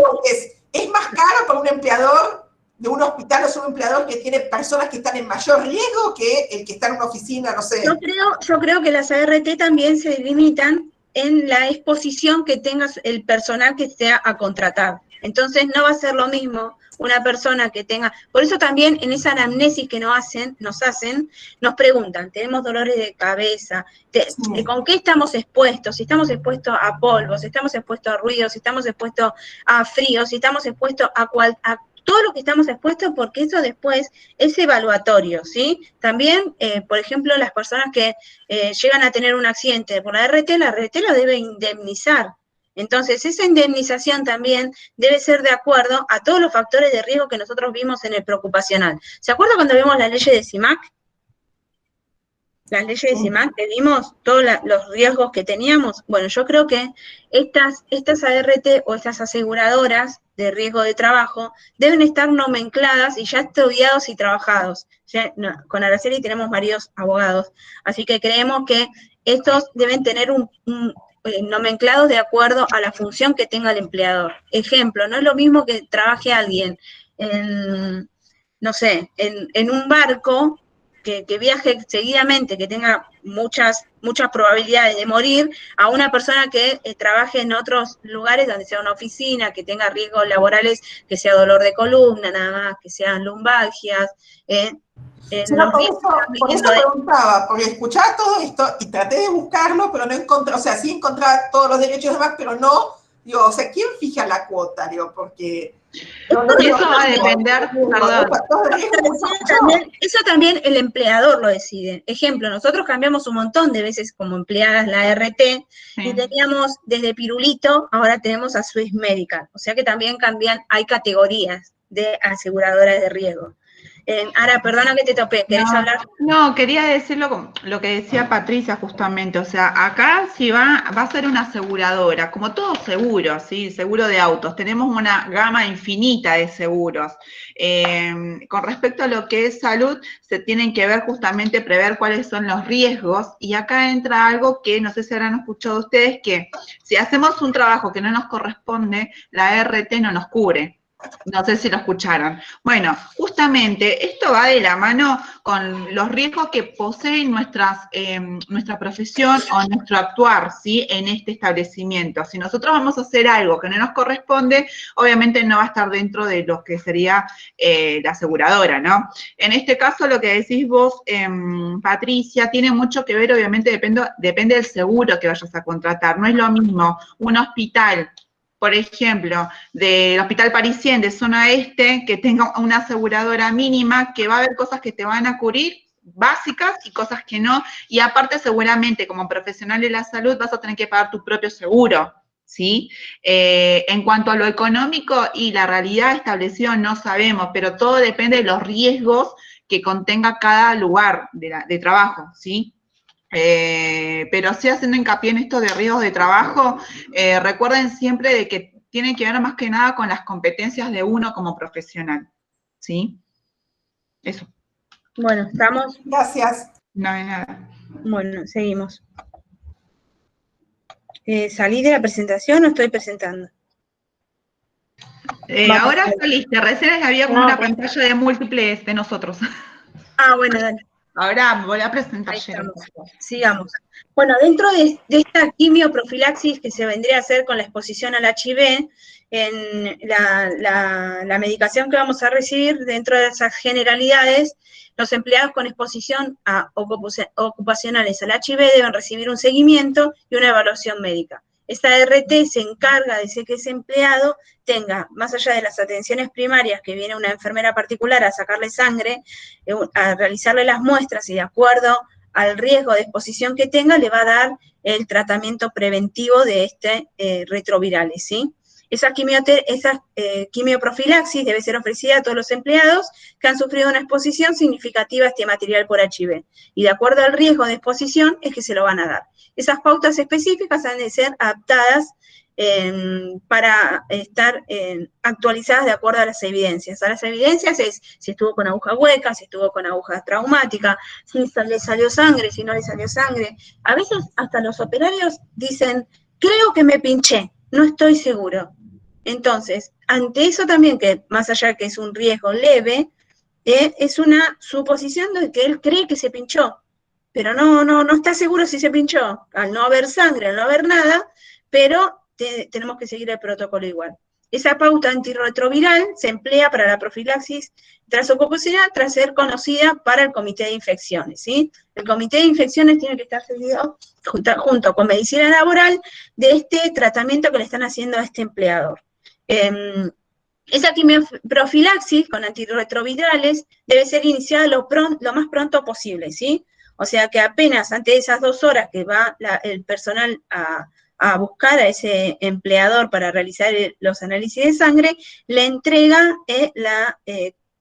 ¿es más caro para un empleador de un hospital o es un empleador que tiene personas que están en mayor riesgo que el que está en una oficina, no sé? yo creo que las ART también se limitan en la exposición que tenga el personal que sea a contratar. Entonces no va a ser lo mismo una persona que tenga, por eso también en esa anamnesis que nos preguntan, tenemos dolores de cabeza, ¿con qué estamos expuestos? Si estamos expuestos a polvo, si estamos expuestos a ruido, si estamos expuestos a frío, si estamos expuestos a todo lo que estamos expuestos, porque eso después es evaluatorio, ¿sí? También, por ejemplo, las personas que llegan a tener un accidente por la RT lo debe indemnizar. Entonces, esa indemnización también debe ser de acuerdo a todos los factores de riesgo que nosotros vimos en el preocupacional. ¿Se acuerdan cuando vimos la ley de CIMAC? Las leyes de CIMAC que vimos, todos los riesgos que teníamos. Bueno, yo creo que estas ART o estas aseguradoras de riesgo de trabajo deben estar nomencladas y ya estudiados y trabajados. Con Araceli tenemos varios abogados, así que creemos que estos deben tener nomenclados de acuerdo a la función que tenga el empleador. Ejemplo, no es lo mismo que trabaje alguien en, no sé, en un barco que viaje seguidamente, que tenga muchas probabilidades de morir, a una persona que trabaje en otros lugares donde sea una oficina, que tenga riesgos laborales, que sea dolor de columna nada más, que sean lumbalgias. Por eso preguntaba, porque escuchaba todo esto y traté de buscarlo, pero no encontré, o sea, sí encontraba todos los derechos y demás, pero no, digo, o sea, ¿quién fija la cuota? Digo, porque... Eso va a depender, perdón. Eso también el empleador lo decide. Ejemplo, nosotros cambiamos un montón de veces como empleadas la RT, y teníamos desde Pirulito, ahora tenemos a Swiss Medical. O sea que también hay categorías de aseguradoras de riesgo. Ara, perdona que te topé, ¿querés hablar? No, quería decir lo que decía Patricia justamente, o sea, acá si va a ser una aseguradora, como todo seguro, ¿sí? Seguro de autos, tenemos una gama infinita de seguros. Con respecto a lo que es salud, se tienen que ver justamente, prever cuáles son los riesgos, y acá entra algo que no sé si habrán escuchado ustedes, que si hacemos un trabajo que no nos corresponde, la RT no nos cubre. No sé si lo escucharon. Bueno, justamente esto va de la mano con los riesgos que posee nuestra profesión o nuestro actuar, ¿sí? En este establecimiento. Si nosotros vamos a hacer algo que no nos corresponde, obviamente no va a estar dentro de lo que sería la aseguradora, ¿no? En este caso, lo que decís vos, Patricia, tiene mucho que ver, obviamente depende del seguro que vayas a contratar. No es lo mismo un hospital, por ejemplo, del Hospital Parisien de zona este, que tenga una aseguradora mínima, que va a haber cosas que te van a cubrir, básicas, y cosas que no, y aparte seguramente como profesional de la salud vas a tener que pagar tu propio seguro, ¿sí? En cuanto a lo económico y la realidad establecida no sabemos, pero todo depende de los riesgos que contenga cada lugar de trabajo, ¿sí? Pero sí haciendo hincapié en esto de riesgos de trabajo, recuerden siempre de que tiene que ver más que nada con las competencias de uno como profesional, ¿sí? Eso. Bueno, ¿estamos? Gracias. No hay nada. Bueno, seguimos. ¿Salí de la presentación o estoy presentando? Ahora saliste, recién había como una pantalla de múltiples de nosotros. Bueno, dale. Ahora voy a presentar. Ahí estamos. Sigamos. Bueno, dentro de esta quimioprofilaxis que se vendría a hacer con la exposición al HIV, en la medicación que vamos a recibir, dentro de esas generalidades, los empleados con exposición ocupacionales al HIV deben recibir un seguimiento y una evaluación médica. Esta RT se encarga de que ese empleado tenga, más allá de las atenciones primarias, que viene una enfermera particular a sacarle sangre, a realizarle las muestras y de acuerdo al riesgo de exposición que tenga, le va a dar el tratamiento preventivo de retrovirales, ¿sí? Esa quimioprofilaxis debe ser ofrecida a todos los empleados que han sufrido una exposición significativa a este material por HIV. Y de acuerdo al riesgo de exposición es que se lo van a dar. Esas pautas específicas han de ser adaptadas para estar actualizadas de acuerdo a las evidencias. A las evidencias es si estuvo con aguja hueca, si estuvo con aguja traumática, si le salió sangre, si no le salió sangre. A veces hasta los operarios dicen, creo que me pinché, no estoy seguro. Entonces, ante eso también, que más allá que es un riesgo leve, es una suposición de que él cree que se pinchó, pero no está seguro si se pinchó, al no haber sangre, al no haber nada, pero tenemos que seguir el protocolo igual. Esa pauta antirretroviral se emplea para la profilaxis transocupacional tras ser conocida para el comité de infecciones, ¿sí? El comité de infecciones tiene que estar seguido junto con medicina laboral de este tratamiento que le están haciendo a este empleador. Esa quimioprofilaxis con antirretrovirales debe ser iniciada lo más pronto posible, ¿sí? O sea que apenas antes de esas 2 horas que va el personal a buscar a ese empleador para realizar los análisis de sangre, le entrega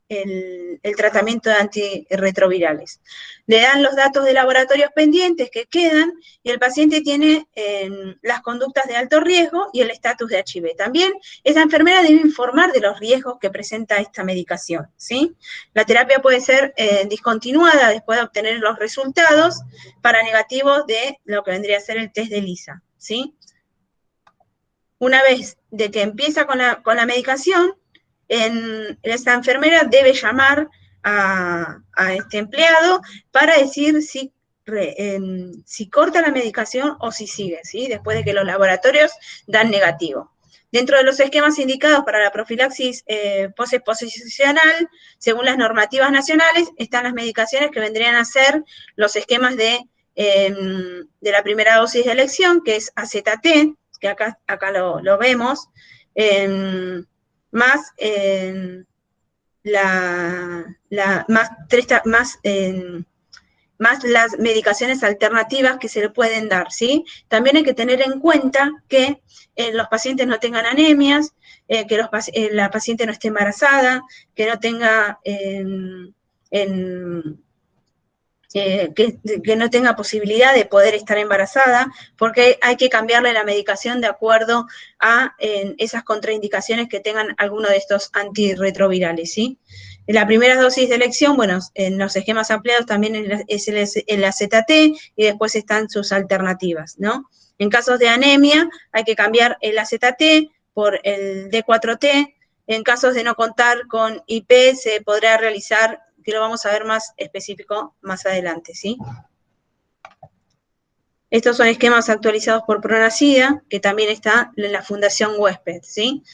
el tratamiento de antirretrovirales. Le dan los datos de laboratorios pendientes que quedan y el paciente tiene las conductas de alto riesgo y el estatus de HIV. También esa enfermera debe informar de los riesgos que presenta esta medicación, ¿sí? La terapia puede ser discontinuada después de obtener los resultados para negativos de lo que vendría a ser el test de ELISA, ¿sí? Una vez de que empieza con la medicación, esta enfermera debe llamar a este empleado para decir si corta la medicación o si sigue, ¿sí? Después de que los laboratorios dan negativo. Dentro de los esquemas indicados para la profilaxis posexposicional, según las normativas nacionales, están las medicaciones que vendrían a ser los esquemas de la primera dosis de elección, que es AZT, que acá lo vemos, más las medicaciones alternativas que se le pueden dar, ¿sí? También hay que tener en cuenta que los pacientes no tengan anemias, que la paciente no esté embarazada, que no tenga que no tenga posibilidad de poder estar embarazada, porque hay que cambiarle la medicación de acuerdo a esas contraindicaciones que tengan alguno de estos antirretrovirales, ¿sí? En la primera dosis de elección, bueno, en los esquemas ampliados también es el AZT y después están sus alternativas, ¿no? En casos de anemia hay que cambiar el AZT por el D4T. En casos de no contar con IP se podrá realizar, que lo vamos a ver más específico más adelante, ¿sí? Estos son esquemas actualizados por Pronacida, que también está en la Fundación Huésped, ¿sí?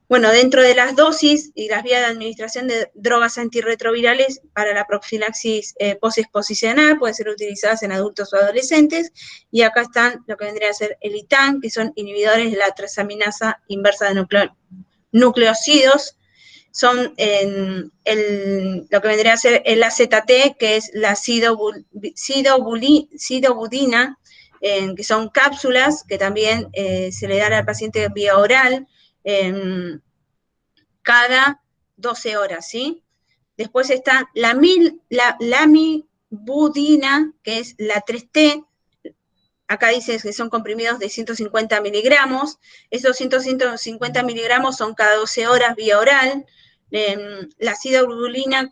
Bueno, dentro de las dosis y las vías de administración de drogas antirretrovirales para la profilaxis posexposicional pueden ser utilizadas en adultos o adolescentes, y acá están lo que vendría a ser el ITAN, que son inhibidores de la transaminasa inversa de nucleósidos, son lo que vendría a ser el AZT, que es la sidobudina, que son cápsulas que también se le dan al paciente vía oral cada 12 horas, ¿sí? Después está la lamivudina, que es la 3T, acá dice que son comprimidos de 150 miligramos, esos 150 miligramos son cada 12 horas vía oral. La sidobudina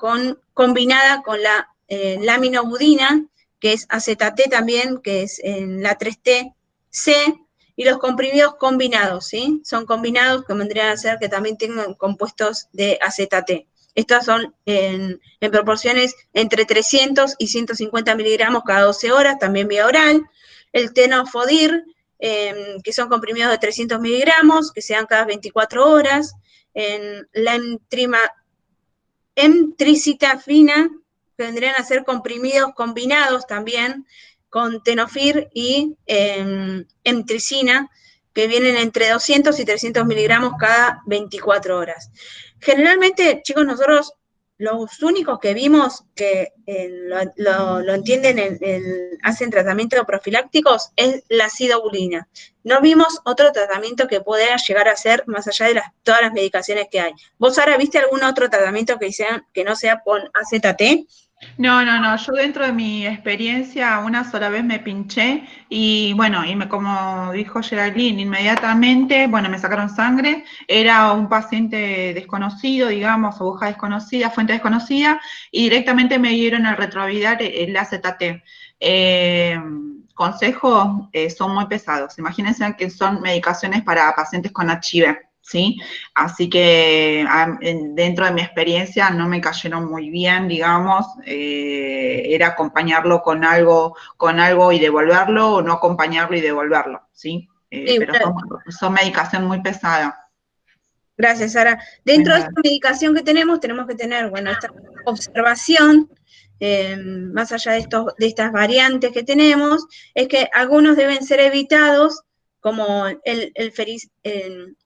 combinada con la laminobudina, que es AZT también, que es la 3T-C, y los comprimidos combinados, ¿sí? Son combinados que vendrían a ser que también tengan compuestos de AZT. Estas son en proporciones entre 300 y 150 miligramos cada 12 horas, también vía oral. El tenofovir, que son comprimidos de 300 miligramos, que se dan cada 24 horas. La emtricitafina, que vendrían a ser comprimidos combinados también con tenofir y emtricina, que vienen entre 200 y 300 miligramos cada 24 horas. Generalmente, chicos, nosotros los únicos que vimos que lo entienden, hacen tratamientos profilácticos, es la sidobulina. No vimos otro tratamiento que pudiera llegar a ser más allá de todas las medicaciones que hay. ¿Vos, Sara, viste algún otro tratamiento que no sea con AZT? No, yo dentro de mi experiencia una sola vez me pinché y bueno, como dijo Geraldine, inmediatamente, bueno, me sacaron sangre, era un paciente desconocido, digamos, aguja desconocida, fuente desconocida, y directamente me dieron el retroviral, el AZT. Consejos, son muy pesados, imagínense que son medicaciones para pacientes con HIV. ¿Sí? Así que dentro de mi experiencia no me cayeron muy bien, digamos, era acompañarlo con algo y devolverlo, o no acompañarlo y devolverlo, ¿sí? Sí, Pero son medicación muy pesada. Gracias, Sara. Dentro de esta medicación que tenemos que tener, bueno, esta observación, más allá de estas variantes que tenemos, es que algunos deben ser evitados, como el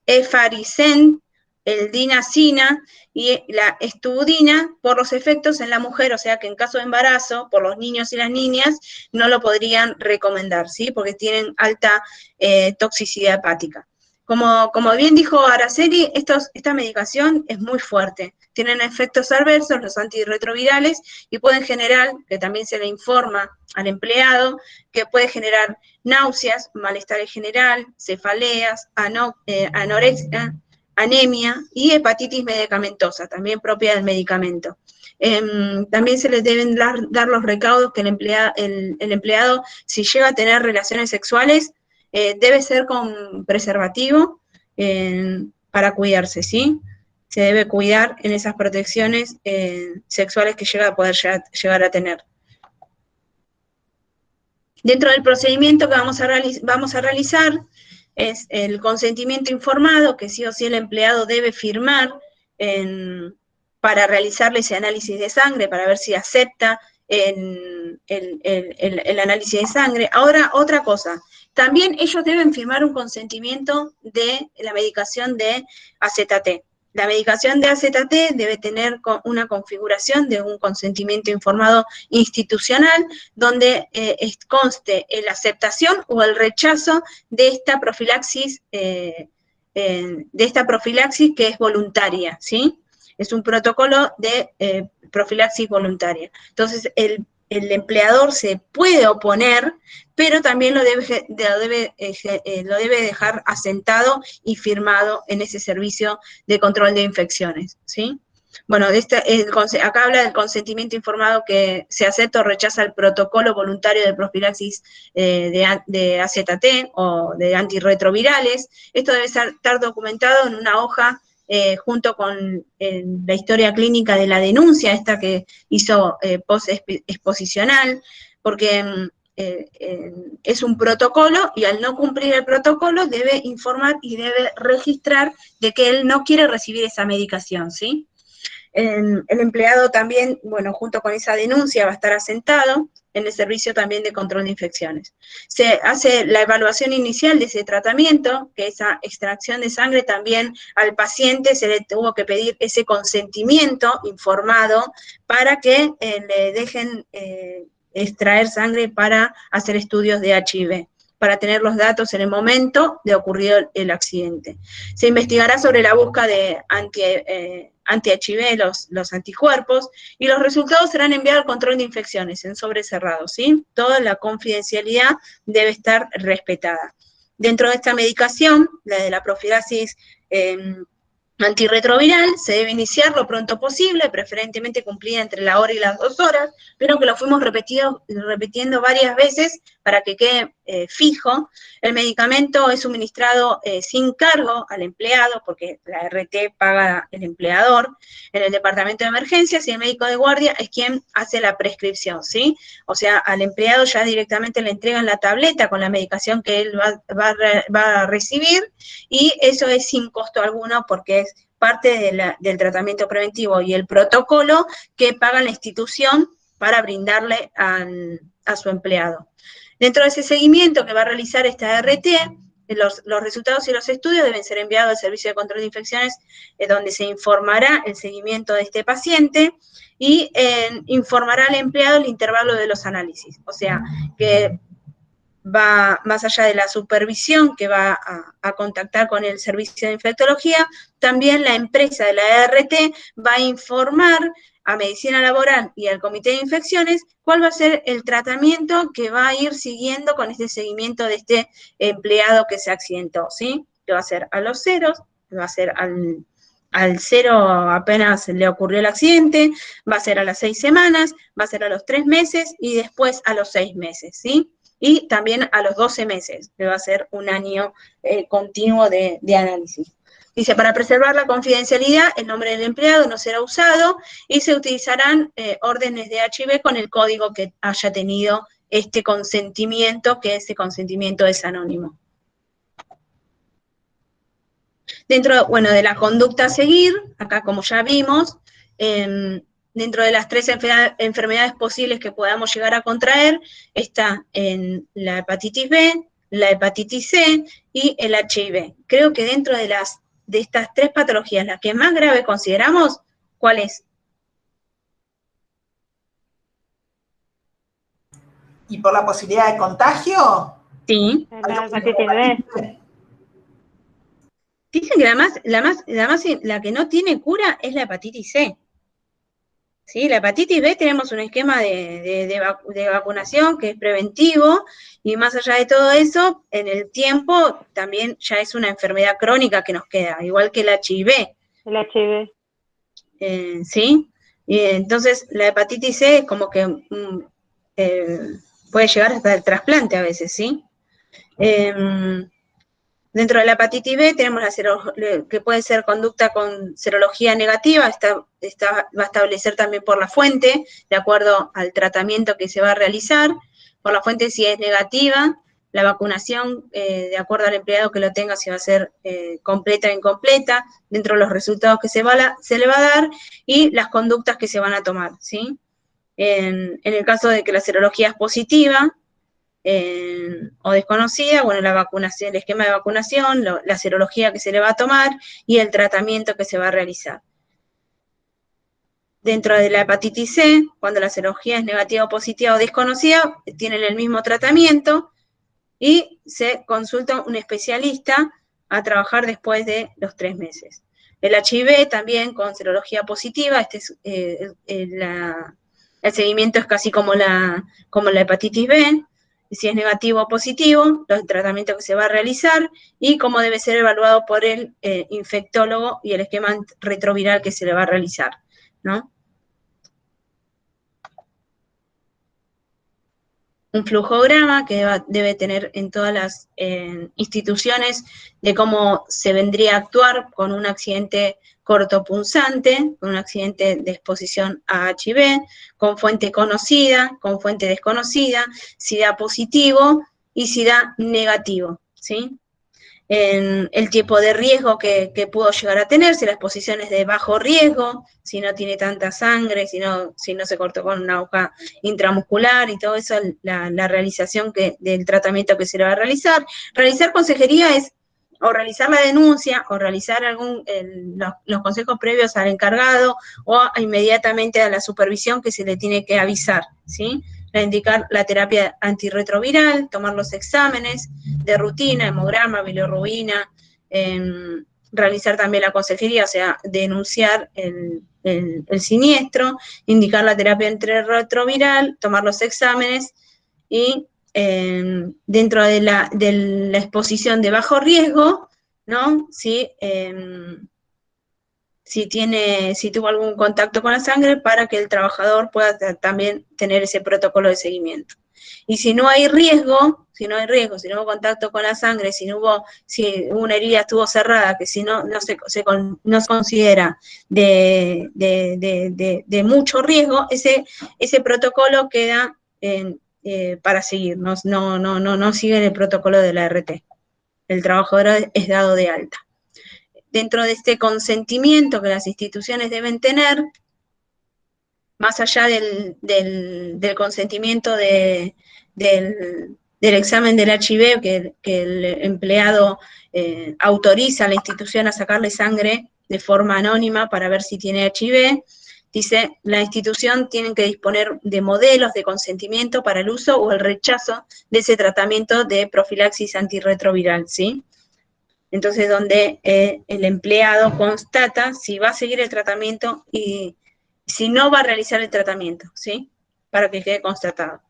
efaricen, el dinacina y la estudina, por los efectos en la mujer, o sea que en caso de embarazo, por los niños y las niñas, no lo podrían recomendar, ¿sí? Porque tienen alta toxicidad hepática. Como bien dijo Araceli, esta medicación es muy fuerte. Tienen efectos adversos, los antirretrovirales, y pueden generar, que también se le informa al empleado, que puede generar náuseas, malestar en general, cefaleas, anorexia, anemia y hepatitis medicamentosa, también propia del medicamento. También se les deben dar los recaudos que el empleado, si llega a tener relaciones sexuales, debe ser con preservativo para cuidarse, ¿sí? Se debe cuidar en esas protecciones sexuales que llega a poder llegar a tener. Dentro del procedimiento que vamos a realizar es el consentimiento informado, que sí o sí el empleado debe firmar para realizarle ese análisis de sangre, para ver si acepta el análisis de sangre. Ahora, otra cosa, también ellos deben firmar un consentimiento de la medicación de AZT. La medicación de AZT debe tener una configuración de un consentimiento informado institucional, donde conste la aceptación o el rechazo de esta profilaxis, que es voluntaria, ¿sí? Es un protocolo de profilaxis voluntaria. Entonces, el empleador se puede oponer, pero también lo debe dejar asentado y firmado en ese servicio de control de infecciones, ¿sí? Bueno, acá habla del consentimiento informado que se acepta o rechaza el protocolo voluntario de profilaxis de AZT o de antirretrovirales. Esto debe estar documentado en una hoja junto con la historia clínica de la denuncia, esta que hizo post-exposicional, porque es un protocolo y al no cumplir el protocolo debe informar y debe registrar de que él no quiere recibir esa medicación, ¿sí? El empleado también, bueno, junto con esa denuncia va a estar asentado en el servicio también de control de infecciones. Se hace la evaluación inicial de ese tratamiento, que esa extracción de sangre también al paciente se le tuvo que pedir ese consentimiento informado para que le dejen extraer sangre para hacer estudios de HIV, para tener los datos en el momento de ocurrido el accidente. Se investigará sobre la búsqueda de anti-HIV, los anticuerpos, y los resultados serán enviados al control de infecciones en sobre cerrado, ¿sí? Toda la confidencialidad debe estar respetada. Dentro de esta medicación, la de la profilaxis antirretroviral, se debe iniciar lo pronto posible, preferentemente cumplida entre la hora y las 2 horas, pero que lo fuimos repitiendo varias veces para que quede fijo. El medicamento es suministrado sin cargo al empleado, porque la RT paga el empleador en el departamento de emergencias, y el médico de guardia es quien hace la prescripción, ¿sí? O sea, al empleado ya directamente le entregan la tableta con la medicación que él va a recibir, y eso es sin costo alguno, porque es parte del tratamiento preventivo y el protocolo que paga la institución para brindarle a su empleado. Dentro de ese seguimiento que va a realizar esta RT, los resultados y los estudios deben ser enviados al Servicio de Control de Infecciones, donde se informará el seguimiento de este paciente y informará al empleado el intervalo de los análisis. O sea, que va más allá de la supervisión que va a contactar con el servicio de infectología, también la empresa de la ART va a informar a Medicina Laboral y al Comité de Infecciones cuál va a ser el tratamiento que va a ir siguiendo con este seguimiento de este empleado que se accidentó, ¿sí? Que va a ser a los ceros, va a ser al cero apenas le ocurrió el accidente, va a ser a las 6 semanas, va a ser a los 3 meses y después a los 6 meses, ¿sí? Y también a los 12 meses, que va a ser un año continuo de análisis. Dice, para preservar la confidencialidad, el nombre del empleado no será usado y se utilizarán órdenes de HIV con el código que haya tenido este consentimiento, que ese consentimiento es anónimo. Dentro, bueno, de la conducta a seguir, acá como ya vimos, dentro de las 3 enfermedades posibles que podamos llegar a contraer, está en la hepatitis B, la hepatitis C y el HIV. Creo que dentro de estas 3 patologías, la que más grave consideramos, ¿cuál es? ¿Y por la posibilidad de contagio? Sí. La hepatitis B. Dicen que la que no tiene cura es la hepatitis C. ¿Sí? La hepatitis B tenemos un esquema de vacunación que es preventivo, y más allá de todo eso, en el tiempo también ya es una enfermedad crónica que nos queda, igual que el HIV. El HIV. ¿Sí? Y entonces la hepatitis C es como que puede llegar hasta el trasplante a veces, ¿sí? Dentro de la hepatitis B tenemos que puede ser conducta con serología negativa, va a establecer también por la fuente, de acuerdo al tratamiento que se va a realizar. Por la fuente, si es negativa, la vacunación, de acuerdo al empleado que lo tenga, si va a ser completa o incompleta, dentro de los resultados que se le va a dar, y las conductas que se van a tomar, ¿sí? En el caso de que la serología es positiva, o desconocida, bueno, la vacunación, el esquema de vacunación, la serología que se le va a tomar y el tratamiento que se va a realizar. Dentro de la hepatitis C, cuando la serología es negativa o positiva o desconocida, tienen el mismo tratamiento y se consulta un especialista a trabajar después de los 3 meses. El HIV también con serología positiva, el seguimiento es casi como la hepatitis B. Si es negativo o positivo, el tratamiento que se va a realizar y cómo debe ser evaluado por el infectólogo y el esquema retroviral que se le va a realizar, ¿no? Un flujograma que debe tener en todas las instituciones de cómo se vendría a actuar con un accidente cortopunzante, con un accidente de exposición a HIV, con fuente conocida, con fuente desconocida, si da positivo y si da negativo, ¿sí? En el tipo de riesgo que pudo llegar a tener, si la exposición es de bajo riesgo, si no tiene tanta sangre, si no se cortó con una aguja intramuscular y todo eso, la realización del tratamiento que se le va a realizar. Realizar consejería es o realizar la denuncia, o realizar los consejos previos al encargado, o inmediatamente a la supervisión que se le tiene que avisar, ¿sí? Indicar la terapia antirretroviral, tomar los exámenes de rutina, hemograma, bilirrubina, realizar también la consejería, o sea, denunciar el siniestro, indicar la terapia antirretroviral, tomar los exámenes y dentro de la exposición de bajo riesgo, ¿no? Si tuvo algún contacto con la sangre, para que el trabajador pueda también tener ese protocolo de seguimiento. Y si no hay riesgo, si no hubo contacto con la sangre, si una herida estuvo cerrada, que si no se considera de mucho riesgo, ese protocolo queda para seguir, no sigue el protocolo de la ART. El trabajador es dado de alta. Dentro de este consentimiento que las instituciones deben tener, más allá del consentimiento del del examen del HIV, que el empleado autoriza a la institución a sacarle sangre de forma anónima para ver si tiene HIV. Dice, la institución tiene que disponer de modelos de consentimiento para el uso o el rechazo de ese tratamiento de profilaxis antirretroviral, ¿sí? Entonces, donde el empleado constata si va a seguir el tratamiento y si no va a realizar el tratamiento, ¿sí? Para que quede constatado.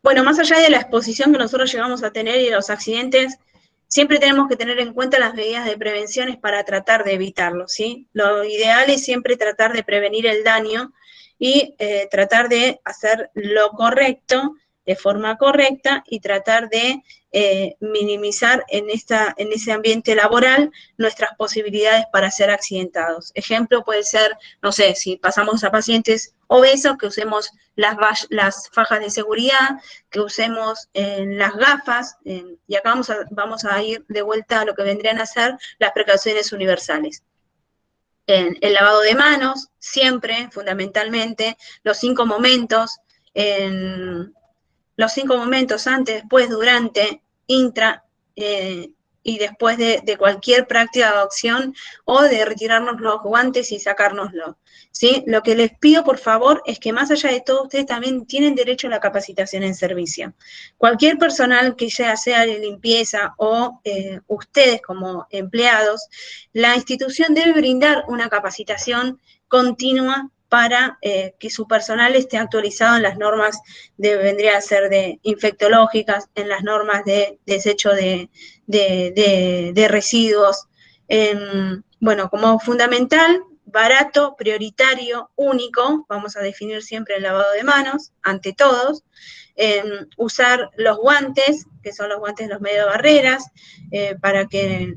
Bueno, más allá de la exposición que nosotros llegamos a tener y de los accidentes, siempre tenemos que tener en cuenta las medidas de prevención para tratar de evitarlo, ¿sí? Lo ideal es siempre tratar de prevenir el daño y tratar de hacer lo correcto, de forma correcta, y tratar de minimizar en ese ambiente laboral nuestras posibilidades para ser accidentados. Ejemplo puede ser, no sé, si pasamos a pacientes obesos, que usemos las fajas de seguridad, que usemos las gafas, y acá vamos a ir de vuelta a lo que vendrían a ser las precauciones universales. El lavado de manos, siempre, fundamentalmente, los 5 momentos, los 5 momentos antes, después, durante, intra y después de cualquier práctica de acción o de retirarnos los guantes y sacárnoslo, ¿sí? Lo que les pido, por favor, es que más allá de todo, ustedes también tienen derecho a la capacitación en servicio. Cualquier personal que ya sea de limpieza o ustedes como empleados, la institución debe brindar una capacitación continua para que su personal esté actualizado en las normas vendría a ser de infectológicas, en las normas de desecho de residuos. Bueno, como fundamental, barato, prioritario, único, vamos a definir siempre el lavado de manos, ante todos, usar los guantes, que son los guantes de los medio barreras, para que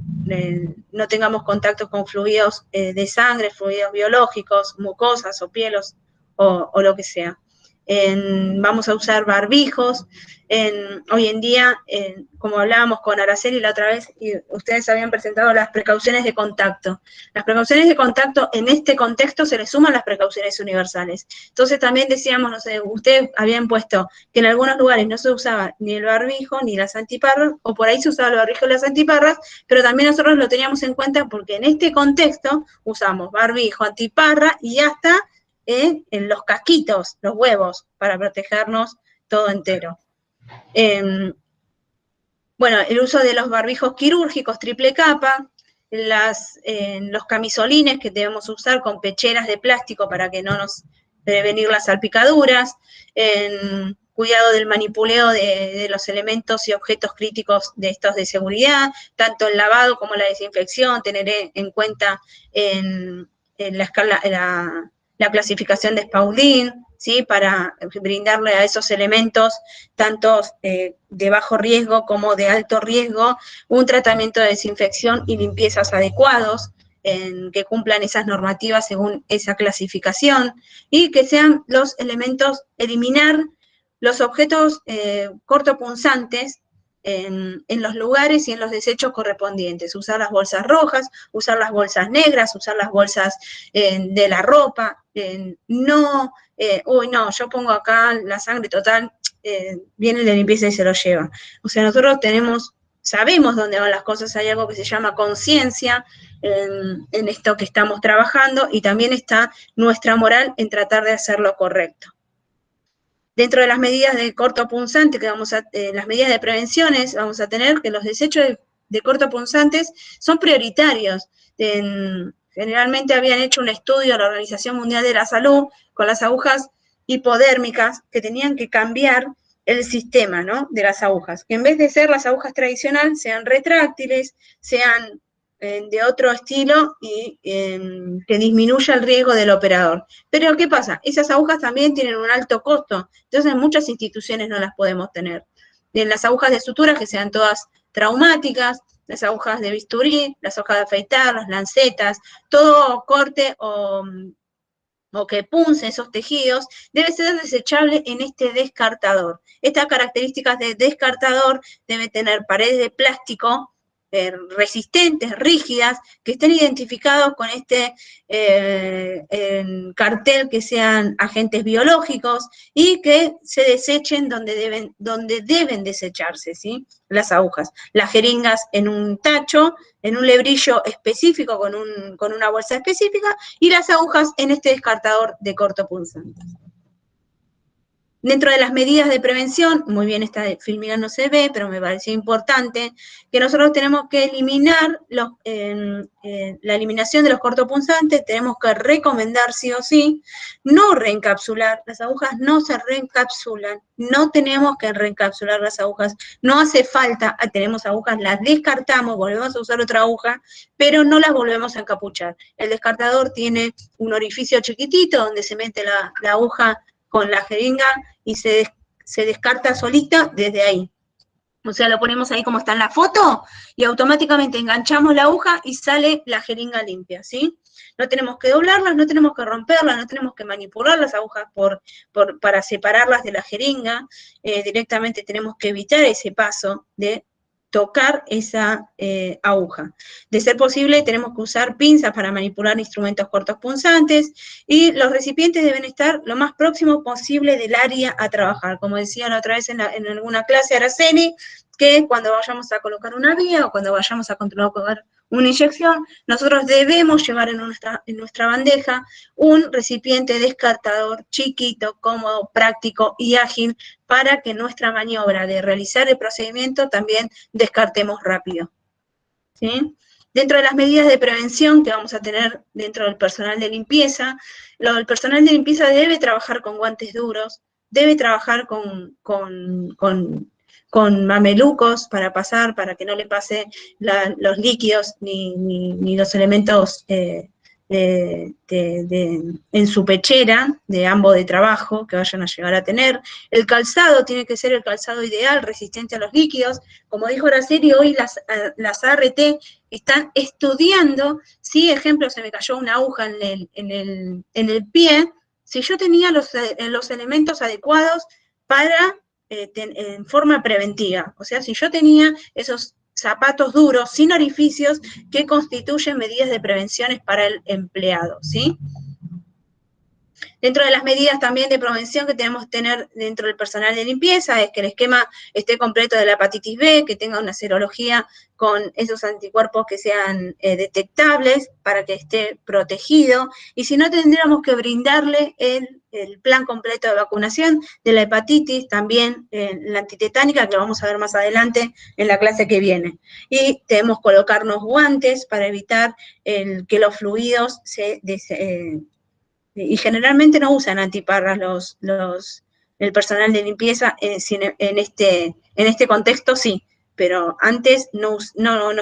no tengamos contactos con fluidos de sangre, fluidos biológicos, mucosas o pielos o lo que sea. Vamos a usar barbijos. Hoy en día, como hablábamos con Araceli la otra vez, y ustedes habían presentado las precauciones de contacto. Las precauciones de contacto, en este contexto, se le suman las precauciones universales. Entonces también decíamos, no sé, ustedes habían puesto que en algunos lugares no se usaba ni el barbijo ni las antiparras, o por ahí se usaba el barbijo y las antiparras, pero también nosotros lo teníamos en cuenta porque en este contexto usamos barbijo, antiparra y hasta en los casquitos, los huevos, para protegernos todo entero. Bueno, el uso de los barbijos quirúrgicos triple capa, los camisolines que debemos usar con pecheras de plástico para que no nos prevenir las salpicaduras, cuidado del manipuleo de los elementos y objetos críticos de estos de seguridad, tanto el lavado como la desinfección, tener en cuenta en la escala, la clasificación de Spaulding, ¿sí? Para brindarle a esos elementos, tanto de bajo riesgo como de alto riesgo, un tratamiento de desinfección y limpiezas adecuados, que cumplan esas normativas según esa clasificación, y que sean los elementos, eliminar los objetos cortopunzantes en los lugares y en los desechos correspondientes, usar las bolsas rojas, usar las bolsas negras, usar las bolsas de la ropa, no, yo pongo acá la sangre total, viene el de limpieza y se lo lleva. O sea, nosotros sabemos dónde van las cosas, hay algo que se llama conciencia en esto que estamos trabajando, y también está nuestra moral en tratar de hacer lo correcto. Dentro de las medidas de cortopunzante, las medidas de prevenciones, vamos a tener que los desechos de cortopunzantes son prioritarios. Generalmente habían hecho un estudio a la Organización Mundial de la Salud con las agujas hipodérmicas que tenían que cambiar el sistema, ¿no?, de las agujas, que en vez de ser las agujas tradicionales, sean retráctiles, sean de otro estilo y que disminuya el riesgo del operador. Pero, ¿qué pasa? Esas agujas también tienen un alto costo, entonces en muchas instituciones no las podemos tener. Las agujas de sutura que sean todas traumáticas, las agujas de bisturí, las hojas de afeitar, las lancetas, todo corte o que punce esos tejidos, debe ser desechable en este descartador. Estas características de descartador debe tener paredes de plástico resistentes, rígidas, que estén identificados con este cartel, que sean agentes biológicos y que se desechen donde deben desecharse, ¿sí? Las agujas. Las jeringas en un tacho, en un lebrillo específico, con una bolsa específica, y las agujas en este descartador de cortopunzantes. Dentro de las medidas de prevención, muy bien, esta filmiga no se ve, pero me pareció importante, que nosotros tenemos que eliminar la eliminación de los cortopunzantes, tenemos que recomendar sí o sí, no reencapsular, las agujas no se reencapsulan, no tenemos que reencapsular las agujas, no hace falta, tenemos agujas, las descartamos, volvemos a usar otra aguja, pero no las volvemos a encapuchar. El descartador tiene un orificio chiquitito donde se mete la aguja con la jeringa y se descarta solita desde ahí. O sea, lo ponemos ahí como está en la foto y automáticamente enganchamos la aguja y sale la jeringa limpia, ¿sí? No tenemos que doblarlas, no tenemos que romperlas, no tenemos que manipular las agujas para separarlas de la jeringa. Directamente tenemos que evitar ese paso de tocar esa aguja. De ser posible, tenemos que usar pinzas para manipular instrumentos cortopunzantes y los recipientes deben estar lo más próximo posible del área a trabajar. Como decían otra vez en alguna clase, Araceli, que cuando vayamos a colocar una vía o cuando vayamos a colocar una inyección, nosotros debemos llevar en nuestra bandeja un recipiente descartador chiquito, cómodo, práctico y ágil para que nuestra maniobra de realizar el procedimiento también descartemos rápido, ¿sí? Dentro de las medidas de prevención que vamos a tener dentro del personal de limpieza, el personal de limpieza debe trabajar con guantes duros, debe trabajar con mamelucos para que no le pase los líquidos ni los elementos en su pechera, de ambos de trabajo, que vayan a llegar a tener. El calzado tiene que ser el calzado ideal, resistente a los líquidos. Como dijo Araceli, hoy las ART están estudiando, si, ejemplo, se me cayó una aguja en el pie, si yo tenía los elementos adecuados para en forma preventiva. O sea, si yo tenía esos zapatos duros, sin orificios, que constituyen medidas de prevenciones para el empleado, ¿sí? Dentro de las medidas también de prevención que tenemos que tener dentro del personal de limpieza es que el esquema esté completo de la hepatitis B, que tenga una serología con esos anticuerpos que sean detectables para que esté protegido, y si no, tendríamos que brindarle el plan completo de vacunación de la hepatitis, también la antitetánica, que lo vamos a ver más adelante en la clase que viene. Y debemos colocarnos guantes para evitar que los fluidos y generalmente no usan antiparras el personal de limpieza, en este contexto sí, pero antes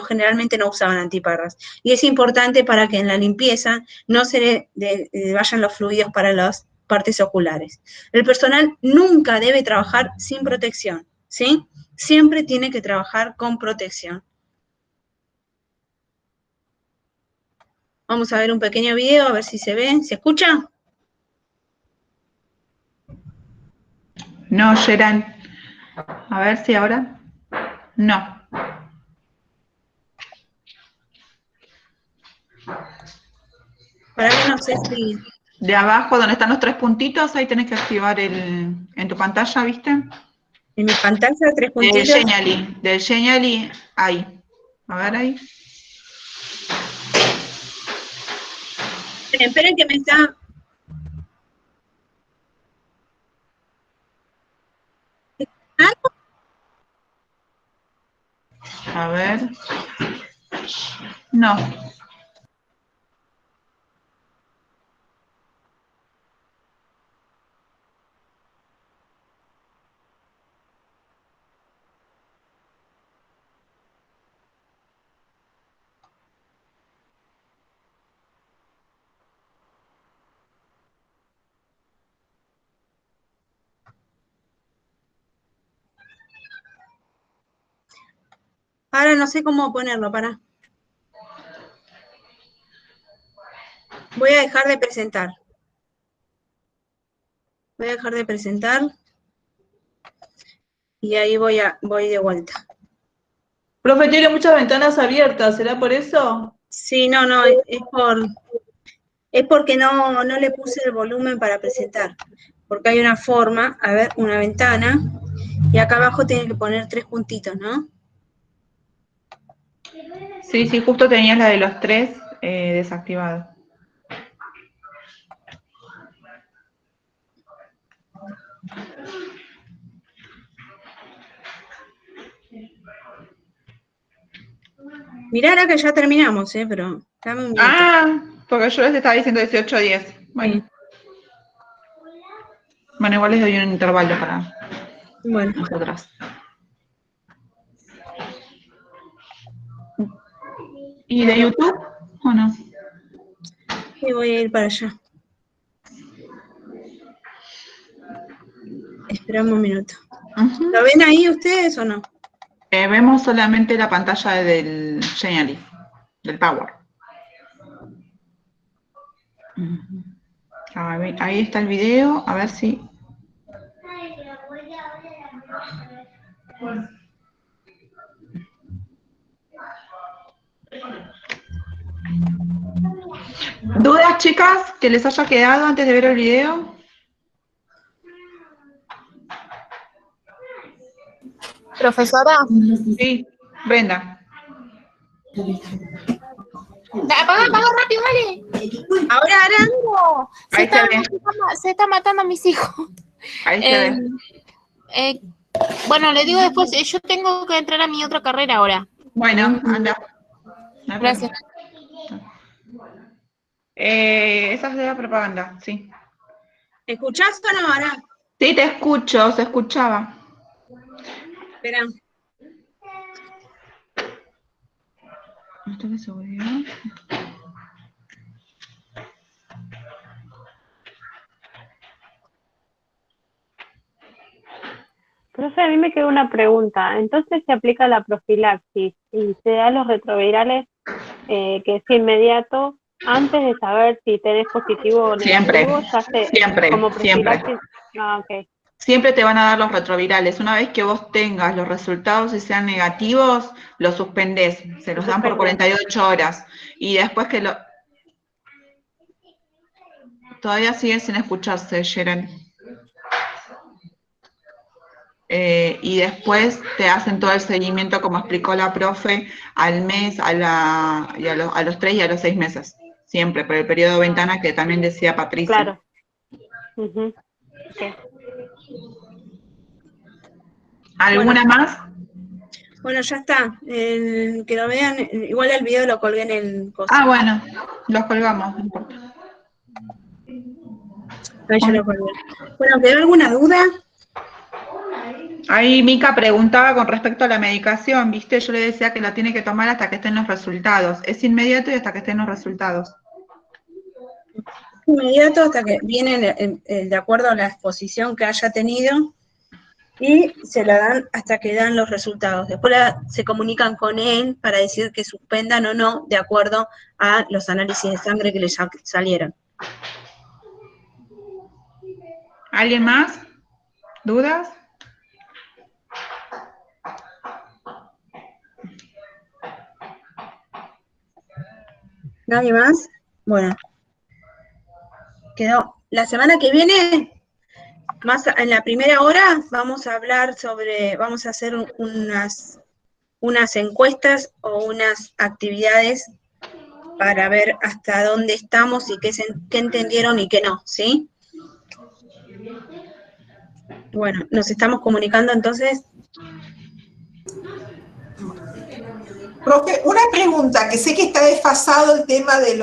generalmente no usaban antiparras. Y es importante para que en la limpieza no se vayan los fluidos para las partes oculares. El personal nunca debe trabajar sin protección, ¿sí? Siempre tiene que trabajar con protección. Vamos a ver un pequeño video, a ver si se ve. ¿Se escucha? No, Gerald. A ver si ahora. No. Para que no sé si... De abajo, donde están los tres puntitos, ahí tenés que activar en tu pantalla, ¿viste? En mi pantalla, tres puntitos. Del Genially, ahí. A ver ahí. Esperen que me está... A ver. No. Ahora no sé cómo ponerlo, pará. Voy a dejar de presentar. Voy a dejar de presentar. Y ahí voy de vuelta. Profe, tiene muchas ventanas abiertas, ¿será por eso? Sí, no, es porque no le puse el volumen para presentar. Porque hay una forma, a ver, una ventana, y acá abajo tiene que poner 3 puntitos, ¿no? Sí, sí, justo tenías la de los 3 desactivada. Mirá ahora que ya terminamos, pero dame un minuto. Ah, porque yo les estaba diciendo 18:10. Bueno. Bueno, igual les doy un intervalo para Bueno, nosotras. ¿Y de YouTube o no? y voy a ir para allá. Esperamos un minuto. Ujú. ¿Lo ven ahí ustedes o no? Vemos solamente la pantalla del Genially, del Power. Ujú. A ver, ahí está el video, a ver si... ¿Dudas, chicas, que les haya quedado antes de ver el video? Profesora, Sí, Brenda. apaga rápido, dale. Ahora, No, Ahí se ve. se está matando a mis hijos. Ahí se ve. Bueno, le digo después, yo tengo que entrar a mi otra carrera ahora. Bueno, anda. Gracias. Esa es de la propaganda, sí. ¿escuchás o no, Ara? Sí, te escucho, se escuchaba. Espera. ¿Esto de seguridad? Profe, a mí me quedó una pregunta. Entonces se aplica la profilaxis y se da los retrovirales, que es inmediato, antes de saber si tenés positivo o negativo, ya se, Siempre, como siempre. profilaxis. Ah, ok. Siempre te van a dar los retrovirales. Una vez que vos tengas los resultados y sean negativos, los suspendés. Se los dan por 48 horas. Y después que lo... Todavía siguen sin escucharse, Sharon. Y después te hacen todo el seguimiento, como explicó la profe, al mes, a los 3 y a los 6 meses. Siempre, por el periodo de ventana que también decía Patricia. Claro. Ujú. Okay. ¿Alguna más? Bueno, ya está. Que lo vean, igual el video lo colgué en el coso. Ah, bueno, los colgamos, no importa. Ahí ya lo colgué. Bueno, ¿quedó alguna duda? Ahí Mica preguntaba con respecto a la medicación, ¿viste? Yo le decía que la tiene que tomar hasta que estén los resultados. Es inmediato y hasta que estén los resultados. Inmediato hasta que viene de acuerdo a la exposición que haya tenido y se la dan hasta que dan los resultados. Después se comunican con él para decir que suspendan o no de acuerdo a los análisis de sangre que le salieron. ¿Alguien más? ¿Dudas? ¿Nadie más? Bueno. Quedó. La semana que viene, más en la primera hora, vamos a hablar vamos a hacer unas encuestas o unas actividades para ver hasta dónde estamos y qué entendieron y qué no, ¿sí? Bueno, nos estamos comunicando entonces. Profe, una pregunta, que sé que está desfasado el tema de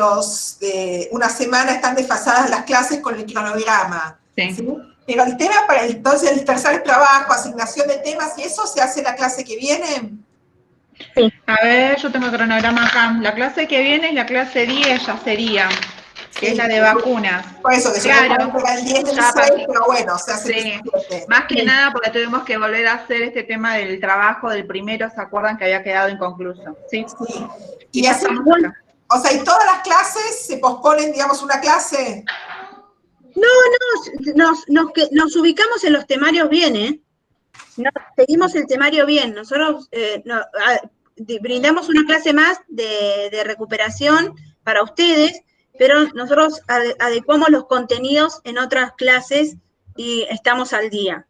una semana están desfasadas las clases con el cronograma. Sí. ¿Sí? Pero el tema para entonces el tercer trabajo, asignación de temas, ¿y eso se hace la clase que viene? Sí. A ver, yo tengo el cronograma acá. La clase que viene es la clase 10, ya sería, que es la de vacunas. Por eso, que Claro. yo el 10 del Ya 6, pasó. pero bueno, se hace Sí. el 17. Más que nada porque tuvimos que volver a hacer este tema del trabajo del primero, ¿se acuerdan que había quedado inconcluso? Sí. Sí. Y Y así, pasamos acá. o sea, ¿y todas las clases se posponen, digamos, una clase? Nos ubicamos en los temarios bien, ¿eh? Seguimos el temario bien. Nosotros brindamos una clase más de recuperación para ustedes, pero nosotros adecuamos los contenidos en otras clases y estamos al día.